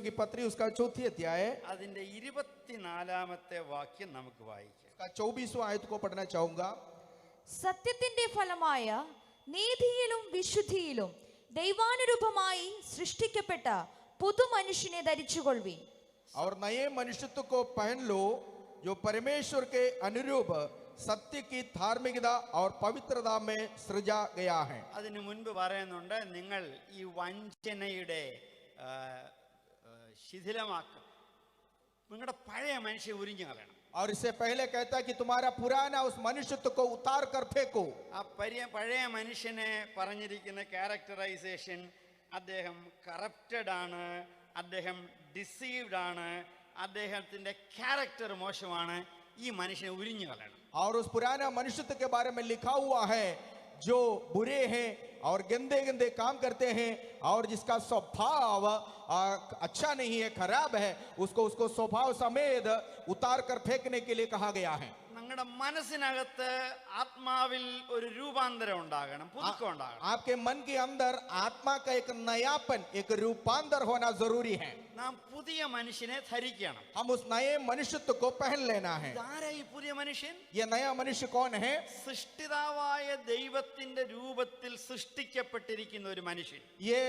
इफिसियों की पत्री उसका 4 अध्याय അതിന്റെ 24-ാമത്തെ വാക്യം നമുക്ക് വായിക്കാം. का 24वां आयत को पढ़ना चाहूंगा. സത്യത്തിന്റെ ഫലമായ നീതിയിലും വിശുദ്ധിയിലും ദൈവാനുരൂപമായി സൃഷ്ടിക്കപ്പെട്ട പുതു മനുഷ്യനെ ധരിച്ചുകൊള്ളുവിൻ. और नए मनुष्यत्व को पहन लो जो परमेश्वर के अनुरूप सत्य की धार्मिकता और पवित्रता में सृजा गया है. അതിനു മുൻപ് പറയുന്നുണ്ട്, നിങ്ങൾ ഈ വഞ്ചനയുടെ ശിഥിലമാക്ക, നിങ്ങളുടെ പഴയ മനുഷ്യനെ ഉരിഞ്ഞു കളയണം. और इससे पहले कहता है कि तुम्हारा पुराना उस मनुष्यत्व को उतार कर फेंको. ആ പഴയ മനുഷ്യനെ പറഞ്ഞിരിക്കുന്ന ക്യാരക്ടറൈസേഷൻ, അദ്ദേഹം കറപ്റ്റഡ് ആണ്, അദ്ദേഹം ഡിസീവ്ഡ് ആണ്, അദ്ദേഹത്തിന്റെ ക്യാരക്ടർ മോശമാണ്. ഈ മനുഷ്യനെ ഉരിഞ്ഞു കളയണം. और उस पुराना मनुष्यत्व के बारे में लिखा हुआ है जो बुरे हैं और गंदे गंदे काम करते हैं और जिसका स्वभाव अच्छा नहीं है, खराब है, उसको स्वभाव समेत उतार कर फेंकने के लिए कहा गया है. നിങ്ങളുടെ മനസ്സിനകത്ത് ആത്മാവിൽ ഒരു രൂപാന്തരം ഉണ്ടാകണം, പുതുക്കം ഉണ്ടാകണം. आपके मन के अंदर आत्मा का एक नयापन, एक रूपांतर होना जरूरी है. നാം പുതിയ മനുഷ്യനെ ധരിക്കണം. हम उस नए मनुष्यत्व को पहन लेना है. ഇതാരാ ഈ പുതിയ മനുഷ്യൻ? ये नया मनुष्य कौन है? സൃഷ്ടിതാവായ ദൈവത്തിന്റെ രൂപത്തിൽ സൃഷ്ടിക്കപ്പെട്ടിരിക്കുന്ന ഒരു മനുഷ്യൻ. ये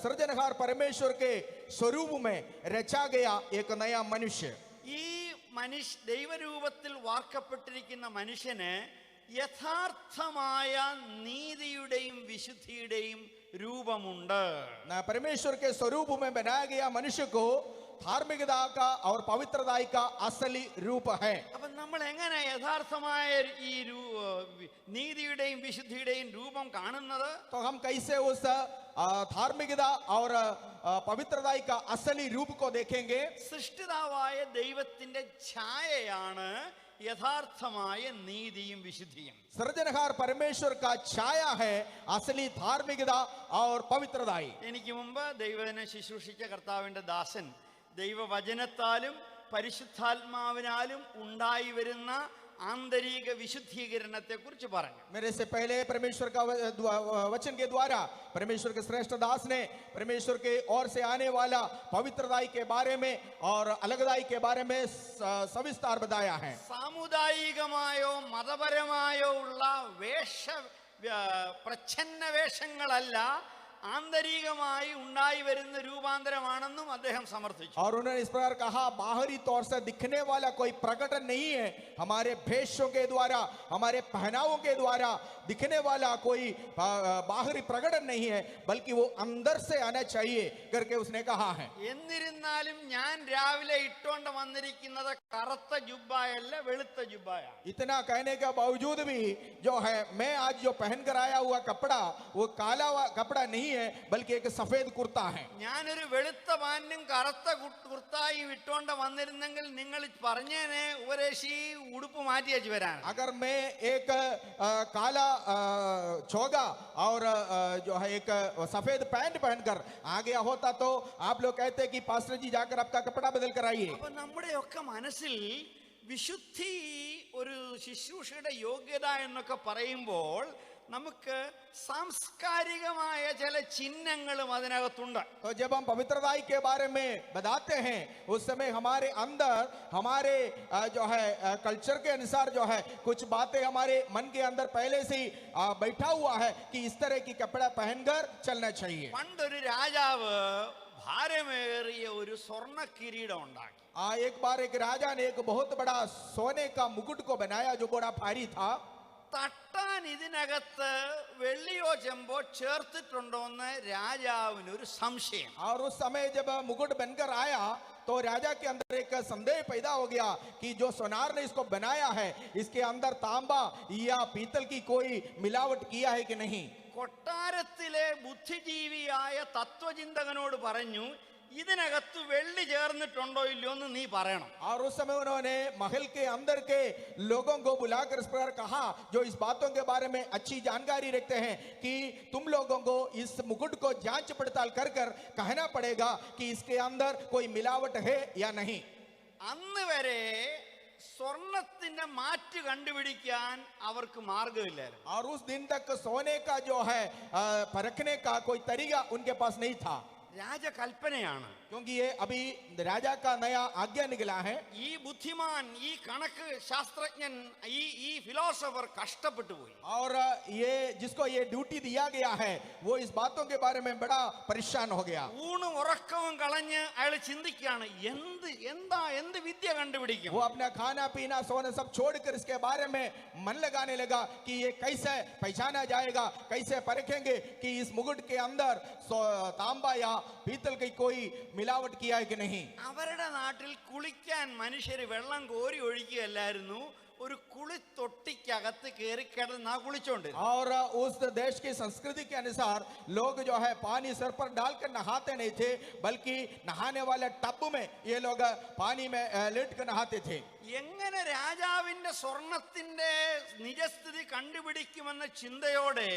सृजनहार परमेश्वर के स्वरूप में रचा गया एक नया मनुष्य. ഈ ദൈവരൂപത്തിൽ വാർക്കപ്പെട്ടിരിക്കുന്ന മനുഷ്യന് യഥാർത്ഥമായ നീതിയുടെയും വിശുദ്ധിയുടെയും രൂപമുണ്ട്. परमेश्वर के स्वरूप में बनाया गया मनुष्य को धार्मिकता का और पवित्रता का असली रूप है. അപ്പൊ നമ്മൾ എങ്ങനെ യഥാർത്ഥമായ ഈ നീതിയുടെയും വിശുദ്ധിയുടെയും രൂപം കാണുന്നത്? तो हम कैसे उस धार्मिकता और पवित्रता का असली रूप को देखेंगे? സൃഷ്ടിതാവായ ദൈവത്തിന്റെ ഛായയാണ് യഥാർത്ഥമായ നീതിയും വിശുദ്ധിയും. सृजनहार परमेश्वर का छाया है असली धार्मिकता और पवित्रता. എനിക്ക് മുമ്പ് ദൈവത്തിനെ ശുശ്രൂഷിച്ച കർത്താവിന്റെ ദാസൻ ദൈവവചനത്താലും പരിശുദ്ധാത്മാവിനാലും ഉണ്ടായി വരുന്ന आंतरिक विशुद्धीकरणते कुछ പറഞ്ഞു. मेरे से पहले परमेश्वर का वचन के द्वारा परमेश्वर के श्रेष्ठ दास ने परमेश्वर के ओर से आने वाला पवित्रताई के बारे में और अलगदाई के बारे में सविस्तार बताया है. സാമുദായികമായോ മതപരമായോ ഉള്ള പ്രച്ഛന്ന വേഷങ്ങളല്ല ആന്തരികമായി ഉണ്ടായി വരുന്ന രൂപാന്തരമാണെന്നും അദ്ദേഹം സമർത്ഥിച്ചു. और उन्होंने इस प्रकार कहा, बाहरी तौर से दिखने वाला कोई प्रकटन नहीं है, हमारे भेषों के द्वारा, हमारे पहनावों के द्वारा दिखने वाला कोई बाहरी प्रकटन नहीं है, बल्कि वो अंदर से आना चाहिए करके उसने कहा है. എന്നിരുന്നാലും ഞാൻ രാവിലെ ഇട്ടുകൊണ്ട് വന്നിരിക്കുന്നത് കറുത്ത ജുബ്ബയല്ല, വെളുത്ത ജുബ്ബയാണ്. इतना कहने के बावजूद भी जो है मैं आज जो पहन कर आया हुआ कपड़ा वो काला कपड़ा नहीं है, बल्कि एक सफेद कुर्ता है. ഞാനൊരു വെളുത്ത പാന്റും കറുത്ത കുർത്തായും ഇട്ടുകൊണ്ട് വന്നിരുന്നെങ്കിൽ നിങ്ങൾ പറഞ്ഞേനെ ഉപദേശി ഉടുപ്പ് മാറ്റി വെച്ച് വരാൻ. अगर मैं एक काला चोगा और जो है एक सफेद पैंट पहनकर आ गया होता तो आप लोग कहते कि पास्टर जी जाकर आपका कपड़ा बदल कर आइए. അപ്പൊ നമ്മുടെയൊക്കെ മനസ്സിൽ വിശുദ്ധി ഒരു ശുശ്രൂഷയുടെ യോഗ്യത എന്നൊക്കെ പറയുമ്പോൾ നമുക്ക് സാംസ്കാരികമായ ചില ചിഹ്നങ്ങളും അതിനകത്തുണ്ട്. तो जब हम पवित्रता के बारे में बताते हैं उस समय हमारे अंदर हमारे जो है कल्चर के अनुसार जो है कुछ बातें हमारे मन के अंदर पहले से ही बैठा हुआ है कि इस तरह की कपड़ा पहनकर चलना चाहिए. പണ്ടൊരു രാജാവ് ഭാരമേറിയ ഒരു സ്വർണ്ണ കിരീടം ഉണ്ടാക്കി. एक बार एक राजा ने एक बहुत बड़ा सोने का मुकुट को बनाया जो बड़ा भारी था. തട്ടാൻ ഇതിനകത്ത് വെള്ളിയോ ചെമ്പോ ചേർത്തിട്ടുണ്ടോ എന്ന് രാജാവിന് ഒരു സംശയം. और उस समय जब मुकुट बनकर आया तो राजा के अंदर एक संदेह पैदा हो गया कि जो सोनार ने इसको बनाया है इसके अंदर तांबा या पीतल की कोई मिलावट किया है कि नहीं. കൊട്ടാരത്തിലെ ബുദ്ധിജീവിയായ തത്വചിന്തകനോട് പറഞ്ഞു, ഇതിനകത്ത് വെള്ളി ചേർന്നിട്ടുണ്ടോ ഇല്ലയോ എന്ന് നീ പറയണം. और उस समय उन्होंने महल के अंदर के लोगों को बुलाकर इस प्रकार कहा जो इस बातों के बारे में अच्छी जानकारी रखते हैं कि तुम लोगों को इस मुकुट को जांच पड़ताल कर कर कहना पड़ेगा कि इसके अंदर कोई मिलावट है या नहीं. അന്ന് വരെ സ്വർണത്തിന്റെ മാറ്റ് കണ്ടുപിടിക്കാൻ അവർക്ക് മാർഗമില്ലായിരുന്നു. और उस दिन तक सोने का जो है परखने का कोई तरीका उनके पास नहीं था. രാജകൽപ്പനയാണ്. क्योंकि ये अभी राजा का नया आज्ञा निकला है. ഈ ബുദ്ധിമാൻ, ഈ കണക്ക് ശാസ്ത്രജ്ഞൻ, ഈ ഫിലോസഫർ കഷ്ടപ്പെട്ടു പോയി. और ये जिसको ये ड्यूटी दिया गया है वो इस बातों के बारे में बड़ा परेशान हो गया. ഊണും ഉറക്കവും കളഞ്ഞ് അയാൾ ചിന്തിക്കുകയാണ്, എന്ത് വിദ്യ കണ്ടുപിടിക്കും. वो अपना खाना पीना सोना सब छोड़कर इसके बारे में मन लगाने लगा कि ये कैसे पहचाना जाएगा, कैसे परखेंगे कि इस मुकुट के अंदर तांबा या पीतल की कोई मिलावट किया है कि नहीं. അവരുടെ നാട്ടിൽ കുളിക്കാൻ മനുഷ്യര് വെള്ളം കോരി ഒഴിക്കുകയല്ലായിരുന്നു, ഒരു കുളിത്തൊട്ടിക്കകത്ത് കയറി കിടന്നാ കുളിച്ചോണ്ട്. और उस देश की संस्कृति के अनुसार लोग जो है पानी सर पर डालकर नहाते नहीं थे, बल्कि नहाने वाले टब में ये लोग पानी में लेट कर नहाते थे. എങ്ങനെ രാജാവിന്റെ സ്വർണത്തിന്റെ നിജസ്ഥിതി കണ്ടുപിടിക്കുമെന്ന ചിന്തയോടെ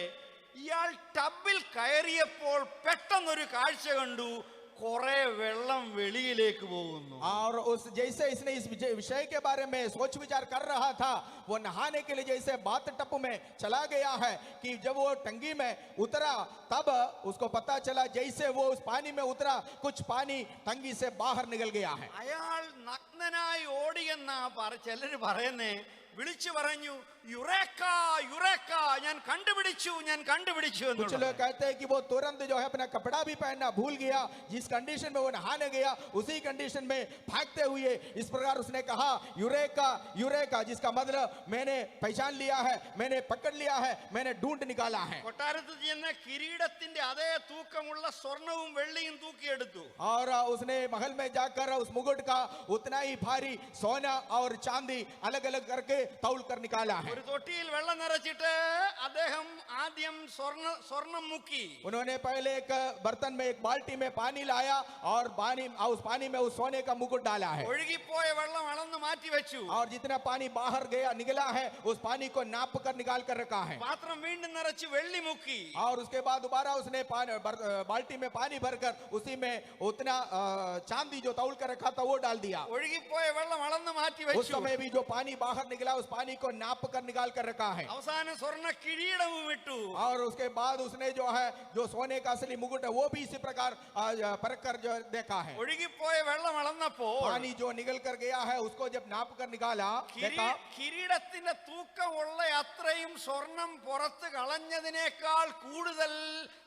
ഇയാൾ ടബിൽ കയറിയപ്പോൾ പെട്ടെന്നൊരു കാഴ്ച കണ്ടു, കുറെ വെള്ളം വെളിയിലേക്ക് പോകുന്നു. और उस जैसे इसने इस विषय के बारे में सोच विचार कर रहा था, वो नहाने के लिए जैसे बाथ टब में चला गया है कि जब वो टंकी में उतरा तब उसको पता चला जैसे वो उस पानी में उतरा कुछ पानी टंकी से बाहर निकल गया है. അയാൾ നഗ്നനായി ഓടിയെന്നാ ചിലര് പറയുന്നേ. വിളിച്ചു പറഞ്ഞു, യുറേക്ക യുറേക്ക, ഞാൻ കണ്ടുപിടിച്ചു कुछ लोग എന്നുള്ളത്. कहते हैं कि वो तुरंत जो है अपना कपड़ा भी पहनना भूल गया, जिस कंडीशन में वो नहाने गया उसी कंडीशन में भागते हुए इस प्रकार उसने कहा यूरेका यूरेका, जिसका मतलब मैंने पहचान लिया है, मैंने पकड़ लिया है, मैंने ढूंढ निकाला है. കൊട്ടാരത്തിൽ ചെന്ന് കിരീടത്തിന്റെ അതേ തൂക്കമുള്ള സ്വർണവും വെള്ളിയും തൂക്കിയെടുത്തു. और उसने महल में जाकर उस मुकुट का उतना ही भारी सोना और चांदी अलग अलग करके तौल कर निकाला है. ഒരു തൊട്ടിയിൽ വെള്ളം നിറച്ചിട്ട് അദ്ദേഹം ആദ്യം സ്വർണം മുക്കി. उन्होंने पहले एक बर्तन में एक बाल्टी में पानी लाया और उस पानी में उस सोने का मुकुट डाला है. ഒഴുകിപ്പോയ വെള്ളം അളന്ന് മാറ്റി വെച്ചു. और जितना पानी बाहर गया निकला है उस पानी को नाप कर निकाल कर रखा है. പാത്രം വീണ്ടും നിറച്ച് വെള്ളി മുക്കി. और उसके बाद दोबारा उसने बाल्टी में पानी भरकर उसी में उतना चांदी जो तौल कर रखा था वो डाल दिया. ഒഴുകിപ്പോയ വെള്ളം അളന്ന് മാറ്റി उस വെച്ചു. समय भी जो पानी बाहर निकला उस पानी को नाप कर निकाल कर रखा है. അവസാനം സ്വർണ്ണ കിരീടവും വിട്ടു. और उसके बाद उसने जो है जो सोने का असली मुकुट है वो भी इसी प्रकार परख कर जो देखा है. ഒഴുകിപ്പോയ വെള്ളം അളന്നപ്പോൾ पानी जो निकल कर गया है उसको जब नाप कर निकाला देखा കിരീടത്തിന്റെ തൂക്കമുള്ള അത്രയും സ്വർണം പുറത്ത് കളഞ്ഞതിനേക്കാൾ കൂടുതൽ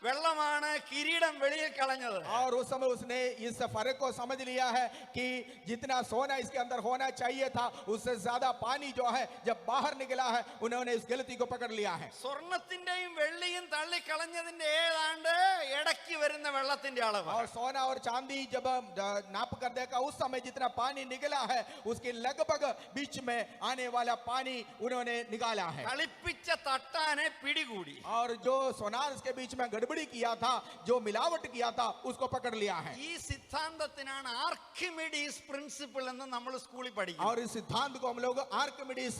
വെള്ളമാണ് കിരീടം വെളിയിൽ കളഞ്ഞത്. और उस समय उसने इस फर्क को समझ लिया है कि जितना सोना इसके अंदर होना चाहिए था उससे ज्यादा पानी जो है जब बाहर निकला है उन्होंने इस गलती को पकड़ लिया है. സ്വർണത്തിന്റെയും വെള്ളിയും തള്ളിക്കളഞ്ഞതിന്റെ ഏതാണ്ട് ഇടയ്ക്ക് വരുന്ന വെള്ളത്തിന്റെ അളവ്. और सोना और चांदी जब नाप कर देखा उस समय जितना पानी निकला है उसके लगभग बीच में आने वाला पानी उन्होंने निकाला है. കളിപ്പിച്ച തട്ടാനെ പിടികൂടി. और जो सोनार के बीच में गड़बड़ी किया था, जो मिलावट किया था, उसको पकड़ लिया है. ഈ സിദ്ധാന്തത്തിനാണ് ആർക്കിമിഡീസ് പ്രിൻസിപ്പിൾ എന്ന് നമ്മൾ സ്കൂളിൽ പഠിക്കും. और इस सिद्धांत को हम लोग आर्किमिडीज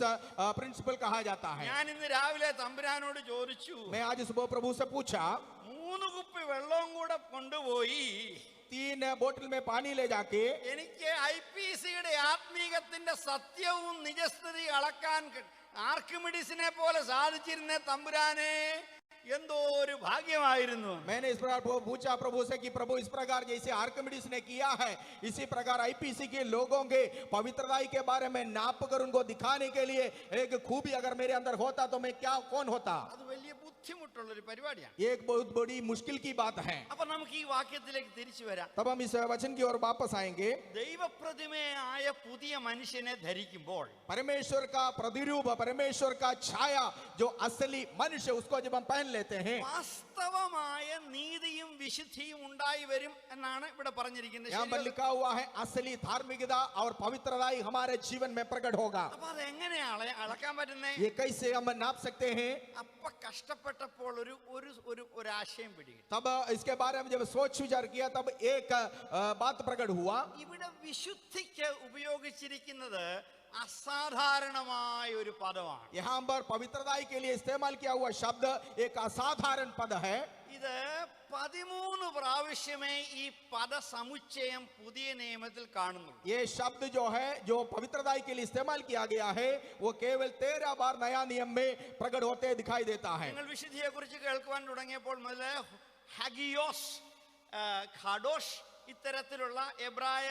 प्रिंसिपल कहा जाता है. ഞാൻ ഇന്ന് രാവിലെ തമ്പുരാനോട് ചോദിച്ചു, मैं आज सुबह प्रभु से पूछा 3 കുപ്പി വെള്ളവും കൂടെ കൊണ്ടുപോയി 3 बोतल में पानी ले जाके എനിക്ക് IPCയുടെ ആത്മീകത്തിന്റെ സത്യവും നിജസ്ഥിതി അളക്കാൻ ആർക്കിമിഡീസിനെ പോലെ സാധിച്ചിരുന്ന തമ്പുരാനെ എന്തോ ഒരു ഭാഗ്യമായിരുന്നു. मैंने इस प्रकार पूछा प्रभु से कि प्रभु इस प्रकार जैसे आर्किमिडीज ने किया है इसी प्रकार IPC के लोगों के पवित्रता के बारे में नाप कर उनको दिखाने के लिए एक खूबी अगर मेरे अंदर होता तो मैं क्या कौन होता. അത് വലിയ ബുദ്ധിമുട്ടുള്ള ഒരു പരിപാടിയാണ്. ये एक बहुत बड़ी मुश्किल की बात है. അപ്പൊ നമുക്ക് ഈ വാക്യത്തിലേക്ക് തിരിച്ചു വരാം. तब हम इस वचन की ओर वापस आएंगे. ദൈവപ്രതിമയായ പുതിയ മനുഷ്യനെ ധരിക്കുമ്പോൾ परमेश्वर का प्रतिरूप परमेश्वर का छाया जो असली मनुष्य उसको जब हम पहन लेते हैं വാസ്തവമായ നീതിയും വിശുദ്ധിയും ഉണ്ടായി വരും എന്നാണ് ഇവിടെ പറഞ്ഞിരിക്കുന്നത്. यहाँ पर लिखा हुआ है असली धार्मिकता और पवित्रता ही हमारे जीवन में प्रकट होगा. അപ്പൊ അത് എങ്ങനെയാണ് അളക്കാൻ പറ്റുന്നേ? ये कैसे हम नाप सकते हैं. അപ്പൊ കഷ്ടപ്പെട്ടപ്പോൾ ഒരു ആശയം പിടികിട്ടി. तब इसके बारे में जब सोच विचार किया तब एक बात प्रकट हुआ. ഇവിടെ വിശുദ്ധിക്ക് ഉപയോഗിച്ചിരിക്കുന്നത് അസാധാരണമായ ഒരു പദമാണ്. यहाँ पर पवित्रता के लिए इस्तेमाल किया हुआ शब्द एक असाधारण पद है. ഇത് 13 പ്രാവശ്യമേ ഈ പദസമുച്ചയം പുതിയ നിയമത്തിൽ കാണുന്നുള്ളൂ. ये शब्द जो है जो पवित्रता के लिए इस्तेमाल किया गया है वो केवल 13 बार नया नियम में प्रकट होते दिखाई देता है. നിങ്ങൾ വിശുദ്ധിയെ കുറിച്ച് കേൾക്കുവാൻ തുടങ്ങിയപ്പോൾ മുതൽ ഹാഗിയോസ് ഖഡോഷ് ഇത്തരത്തിലുള്ള എബ്രായ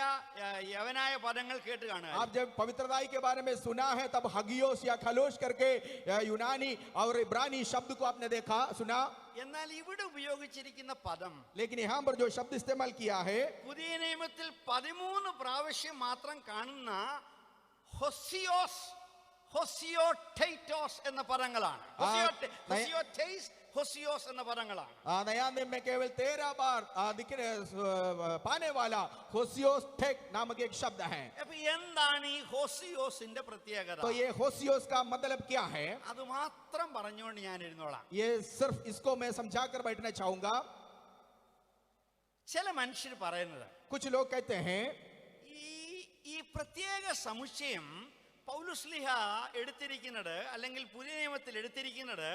യവനായ പദങ്ങൾ കേട്ട് കാണുക. आप जब पवित्रताई के बारे में सुना है तब हगियोस या खलोश करके यूनानी और इब्रानी शब्द को आपने देखा सुना. എന്നാൽ ഇവിടെ ഉപയോഗിച്ചിരിക്കുന്ന പദം, लेकिन यहाँ पर जो शब्द इस्तेमाल किया है പുതിയ നിയമത്തിൽ 13 പ്രാവശ്യം മാത്രം കാണുന്ന ഹൊസിയോസ്, ഹൊസിയോട്ടൈറ്റോസ് എന്ന പദങ്ങളാണ്. ഹൊസിയോസ് എന്ന പദങ്ങളാണ്. नया नियम में केवल 13 बार पाने वाला होसियोस टेक नामक एक शब्द है. അപ്പൊ എന്താണ് ഈ ഹൊസിയോസിന്റെ പ്രത്യേകത? तो ये होसियोस का मतलब क्या है? അത് മാത്രം പറഞ്ഞുകൊണ്ട് ഞാൻ ഇരുന്നോളാം. ये सिर्फ इसको मैं समझा कर बैठना चाहूंगा. ചില മനുഷ്യർ പറയുന്നത്, कुछ लोग कहते हैं ഈ പ്രത്യേക സമുച്ചയം പൗലോസ്ലീഹ എടുത്തിരിക്കുന്നത് അല്ലെങ്കിൽ പുതിയ നിയമത്തിൽ എടുത്തിരിക്കുന്നത്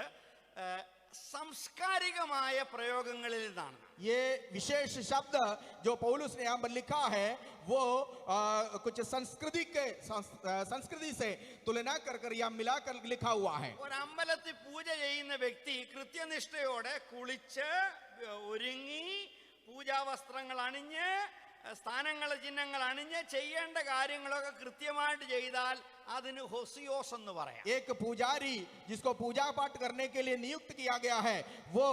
सांस्कारिकമായ പ്രയോഗങ്ങളിൽ നിന്നാണ്. ये विशेष शब्द जो पौलुस ने यहाँ पर लिखा है वो कुछ संस्कृति से तुलना कर कर या मिलाकर लिखा हुआ है. ഒരു അമ്പലത്തിൽ പൂജ ചെയ്യുന്ന വ്യക്തി കൃത്യനിഷ്ഠയോടെ കുളിച്ച് ഒരുങ്ങി പൂജാവസ്ത്രങ്ങൾ അണിഞ്ഞ് സ്ഥാനങ്ങൾ ചിഹ്നങ്ങൾ അണിഞ്ഞ് ചെയ്യേണ്ട കാര്യങ്ങളൊക്കെ കൃത്യമായിട്ട് ചെയ്താൽ അതിന് ഹൊസിയോസ് എന്ന് പറയാം. एक पुजारी जिसको पूजा पाठ करने के लिए नियुक्त किया गया है वो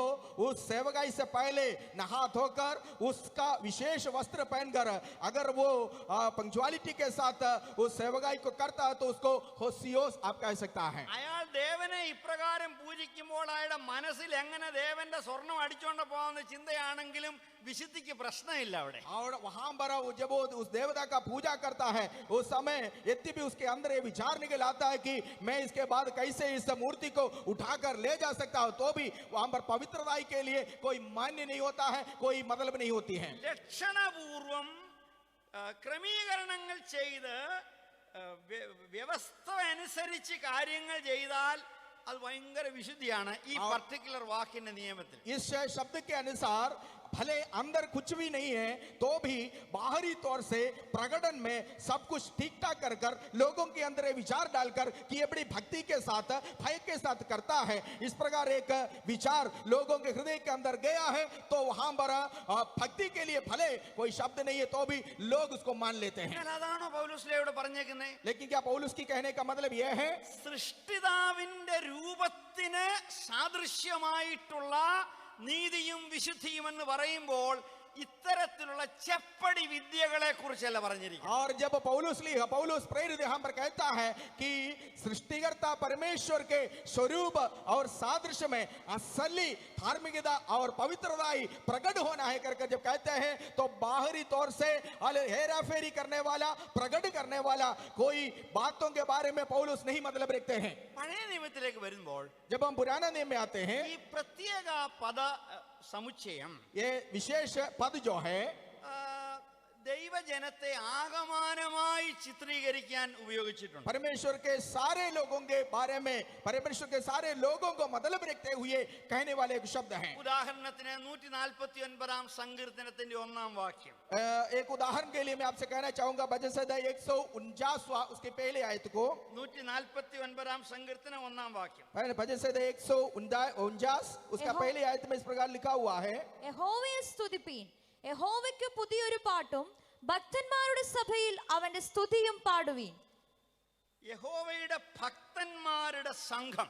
उस सेवकाई से पहले नहा धोकर उसका विशेष वस्त्र पहनकर अगर वो पंक्चुअलिटी के साथ उस सेवकाई को करता है तो उसको होसियोस आप कह सकता है. അയാൾ ദേവനെ ഇപ്രകാരം പൂജിക്കുമ്പോൾ അയാളുടെ മനസ്സിൽ എങ്ങനെ ദേവന്റെ സ്വർണം അടിച്ചോണ്ട് പോകാവുന്ന ചിന്തയാണെങ്കിലും വിശുദ്ധിക്ക് പ്രശ്നമില്ല അവിടെ. और वहां पर जब वो उस देवता का पूजा करता है उस समय यद्यपि उसके अंदर ये विचार निकल आता है कि मैं इसके बाद कैसे इस मूर्ति को उठाकर ले जा सकता हूं, तो भी वहां पर पवित्रताई के लिए कोई मान्य नहीं होता है, कोई मतलब नहीं होती है. ലക്ഷണപൂർവം ക്രമീകരണങ്ങൾ ചെയ്ത് വ്യവസ്ഥ അനുസരിച്ച് കാര്യങ്ങൾ ചെയ്താൽ അത് ഭയങ്കര വിശുദ്ധിയാണ് ഈ പർട്ടിക്കുലർ വാക്കിന്റെ നിയമത്തിൽ. इस शब्द के अनुसार भले अंदर कुछ भी नहीं है तो भी बाहरी तौर से प्रकटन में सब कुछ ठीक ठाक कर कर लोगों के अंदर विचार डालकर कि ये बड़ी भक्ति के साथ भय के साथ करता है, इस प्रकार एक विचार लोगों के हृदय के अंदर गया है तो वहां पर भक्ति के लिए भले कोई शब्द नहीं है तो भी लोग उसको मान लेते हैं. അതാണോ പൗലോസ്ലീഹ പറഞ്ഞേക്കുന്നത്? लेकिन क्या पौलुस की कहने का मतलब यह है സൃഷ്ടിതാവിന്റെ രൂപത്തിന് സാദൃശ്യമായിട്ടുള്ള നീതിയും വിശുദ്ധിയും എന്ന് പറയുമ്പോൾ ഇത്തരത്തിലുള്ള ചെപ്പടി വിദ്യകളെ കുറിച്ചല്ല പറഞ്ഞിരിക്കുന്നത്. और जब पौलुस प्रेरित यहाँ पर कहता है कि सृष्टिकर्ता परमेश्वर के स्वरूप और सादृश्य में असली धार्मिकता और पवित्रता ही प्रकट होना है करके जब कहते हैं तो बाहरी तौर से हेरा फेरी करने वाला प्रकट करने वाला कोई बातों के बारे में पौलुस नहीं मतलब रखते हैं. പഴയ നിയമത്തിലേക്ക് വരുമ്പോൾ जब हम पुराना नियम में आते हैं ഈ പ്രത്യേക പദ സമുച്ചയം ये विशेष पद जो है ദൈവജനത്തെ ആകമാനമായി ചിത്രീകരിക്കാൻ ഉപയോഗിച്ചിട്ടുണ്ട്. परमेश्वर के सारे लोगों के बारे में परमेश्वर के सारे लोगों को मतलब रखते हुए कहने वाले एक शब्द हैं. ഉദാഹരണത്തിന് 149 സങ്കീർത്തനത്തിന്റെ 1-ാം വാക്യം. एक उदाहरण के लिए मैं आपसे कहना चाहूंगा भजन संहिता 149 उसके पहले आयत को 149 സങ്കീർത്തനം 1-ാം വാക്യം. भजन संहिता 149 उसका पहले आयत में इस प्रकार लिखा हुआ है യഹോവയെ സ്തുതിപ്പീൻ, യഹോവയ്ക്ക് പുതിയൊരു പാട്ടും ഭക്തന്മാരുടെ സഭയിൽ അവന്റെ സ്തുതിയും പാടുവീൻ. യഹോവയുടെ ഭക്തന്മാരുടെ സംഘം,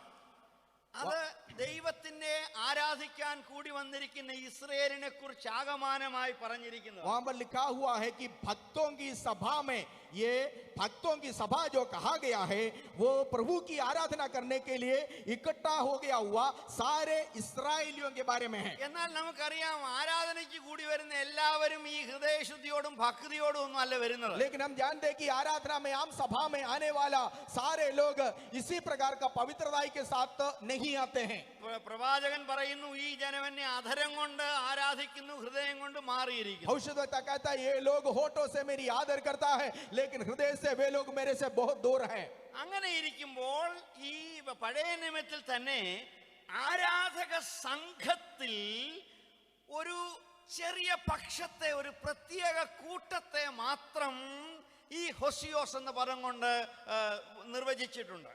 അത് ദൈവത്തിനെ ആരാധിക്കാൻ കൂടി വന്നിരിക്കുന്ന ഇസ്രായേലിനെ കുറിച്ച് ആകമാനമായി പറഞ്ഞിരിക്കുന്നത്. वहां पर लिखा हुआ है कि भक्तों की सभा में ये भक्तों की सभा जो कहा गया है वो प्रभु की आराधना करने के लिए इकट्ठा हो गया हुआ सारे इस्राएलियों के बारे में है. എന്നാൽ നമുക്കറിയാം ആരാധനയ്ക്ക് കൂടി വരുന്ന എല്ലാവരും ഈ ഹൃദയശുദ്ധിയോടും ഭക്തിയോടും ഒന്നും അല്ല വരുന്നത്. लेकिन हम जानते हैं कि आराधना में आम सभा में आने वाला सारे लोग इसी प्रकार का पवित्रताई के साथ नहीं आते हैं. പ്രവാചകൻ പറയുന്നു ഈ ജനം എന്നെ അധരം കൊണ്ട് ആരാധിക്കുന്നു, ഹൃദയം കൊണ്ട് മാറിയിരിക്കുന്നു. भविष्यद्वक्ता कहता है ये लोग होठों से मेरी आदर करता है लेकिन हृदय से वे लोग मेरे से बहुत दूर हैं. അങ്ങനെ ഇരിക്കുമ്പോൾ ഈ പഴയ നിയമത്തിൽ തന്നെ ആരാധക സംഘത്തിൽ ഒരു ചെറിയ പക്ഷത്തെ, ഒരു പ്രത്യേക കൂട്ടത്തെ മാത്രം ഈ ഹൊസിയോസ് എന്ന പദം കൊണ്ട് നിർവചിച്ചിട്ടുണ്ട്.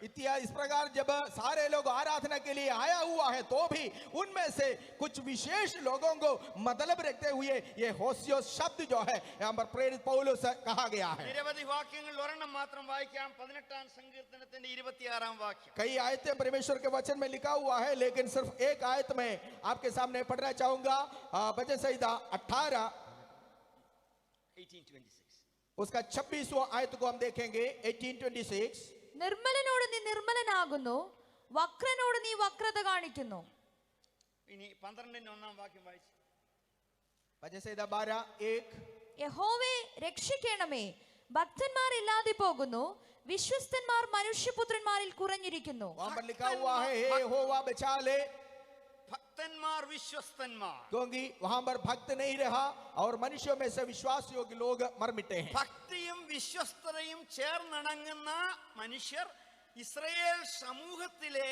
इस प्रकार जब सारे लोग आराधना के लिए आया हुआ है तो भी उनमें से कुछ विशेष लोगों को मतलब रखते हुए ये होसियोस शब्द जो है यहाँ पर प्रेरित पौलुस कहा गया है. നിരവധി വാക്യങ്ങൾ ഒരെണ്ണം മാത്രം വായിക്കാം. 18-ാം സങ്കീർത്തനത്തിന്റെ 26-ാം വാക്യം. कई आयतें परमेश्वर के वचन में लिखा हुआ है, लेकिन सिर्फ एक आयत में आपके सामने पढ़ना चाहूंगा. भजन संहिता 18 उसका 26वां आयत को हम देखेंगे. 18:26. നിർമ്മലനോട് നീ നിർമ്മലനാകുന്നു, വക്രനോട് നീ വക്രത കാണിക്കുന്നു. ഇനി 12-ാം വാക്യം വായിച്ചു. भजन संहिता 12:1. യഹോവേ രക്ഷിക്കണമേ, ഭക്തന്മാർ ഇല്ലാതെ പോകുന്നു, വിശ്വസ്തന്മാർ മനുഷ്യപുത്രന്മാരിൽ കുറഞ്ഞിരിക്കുന്നു. वहां पर लिखा हुआ है, हे यहोवा बचा ले, ഭക്തന്മാർ വിശ്വസ്തന്മാർ. क्योंकि वहां पर भक्त नहीं रहा और मनुष्यों में से विश्वास योग्य लोग मर मिटे हैं. ഭക്തിയും വിശ്വസ്തതയും ചേർന്നണങ്ങുന്ന മനുഷ്യർ ഇസ്രായേൽ സമൂഹത്തിലെ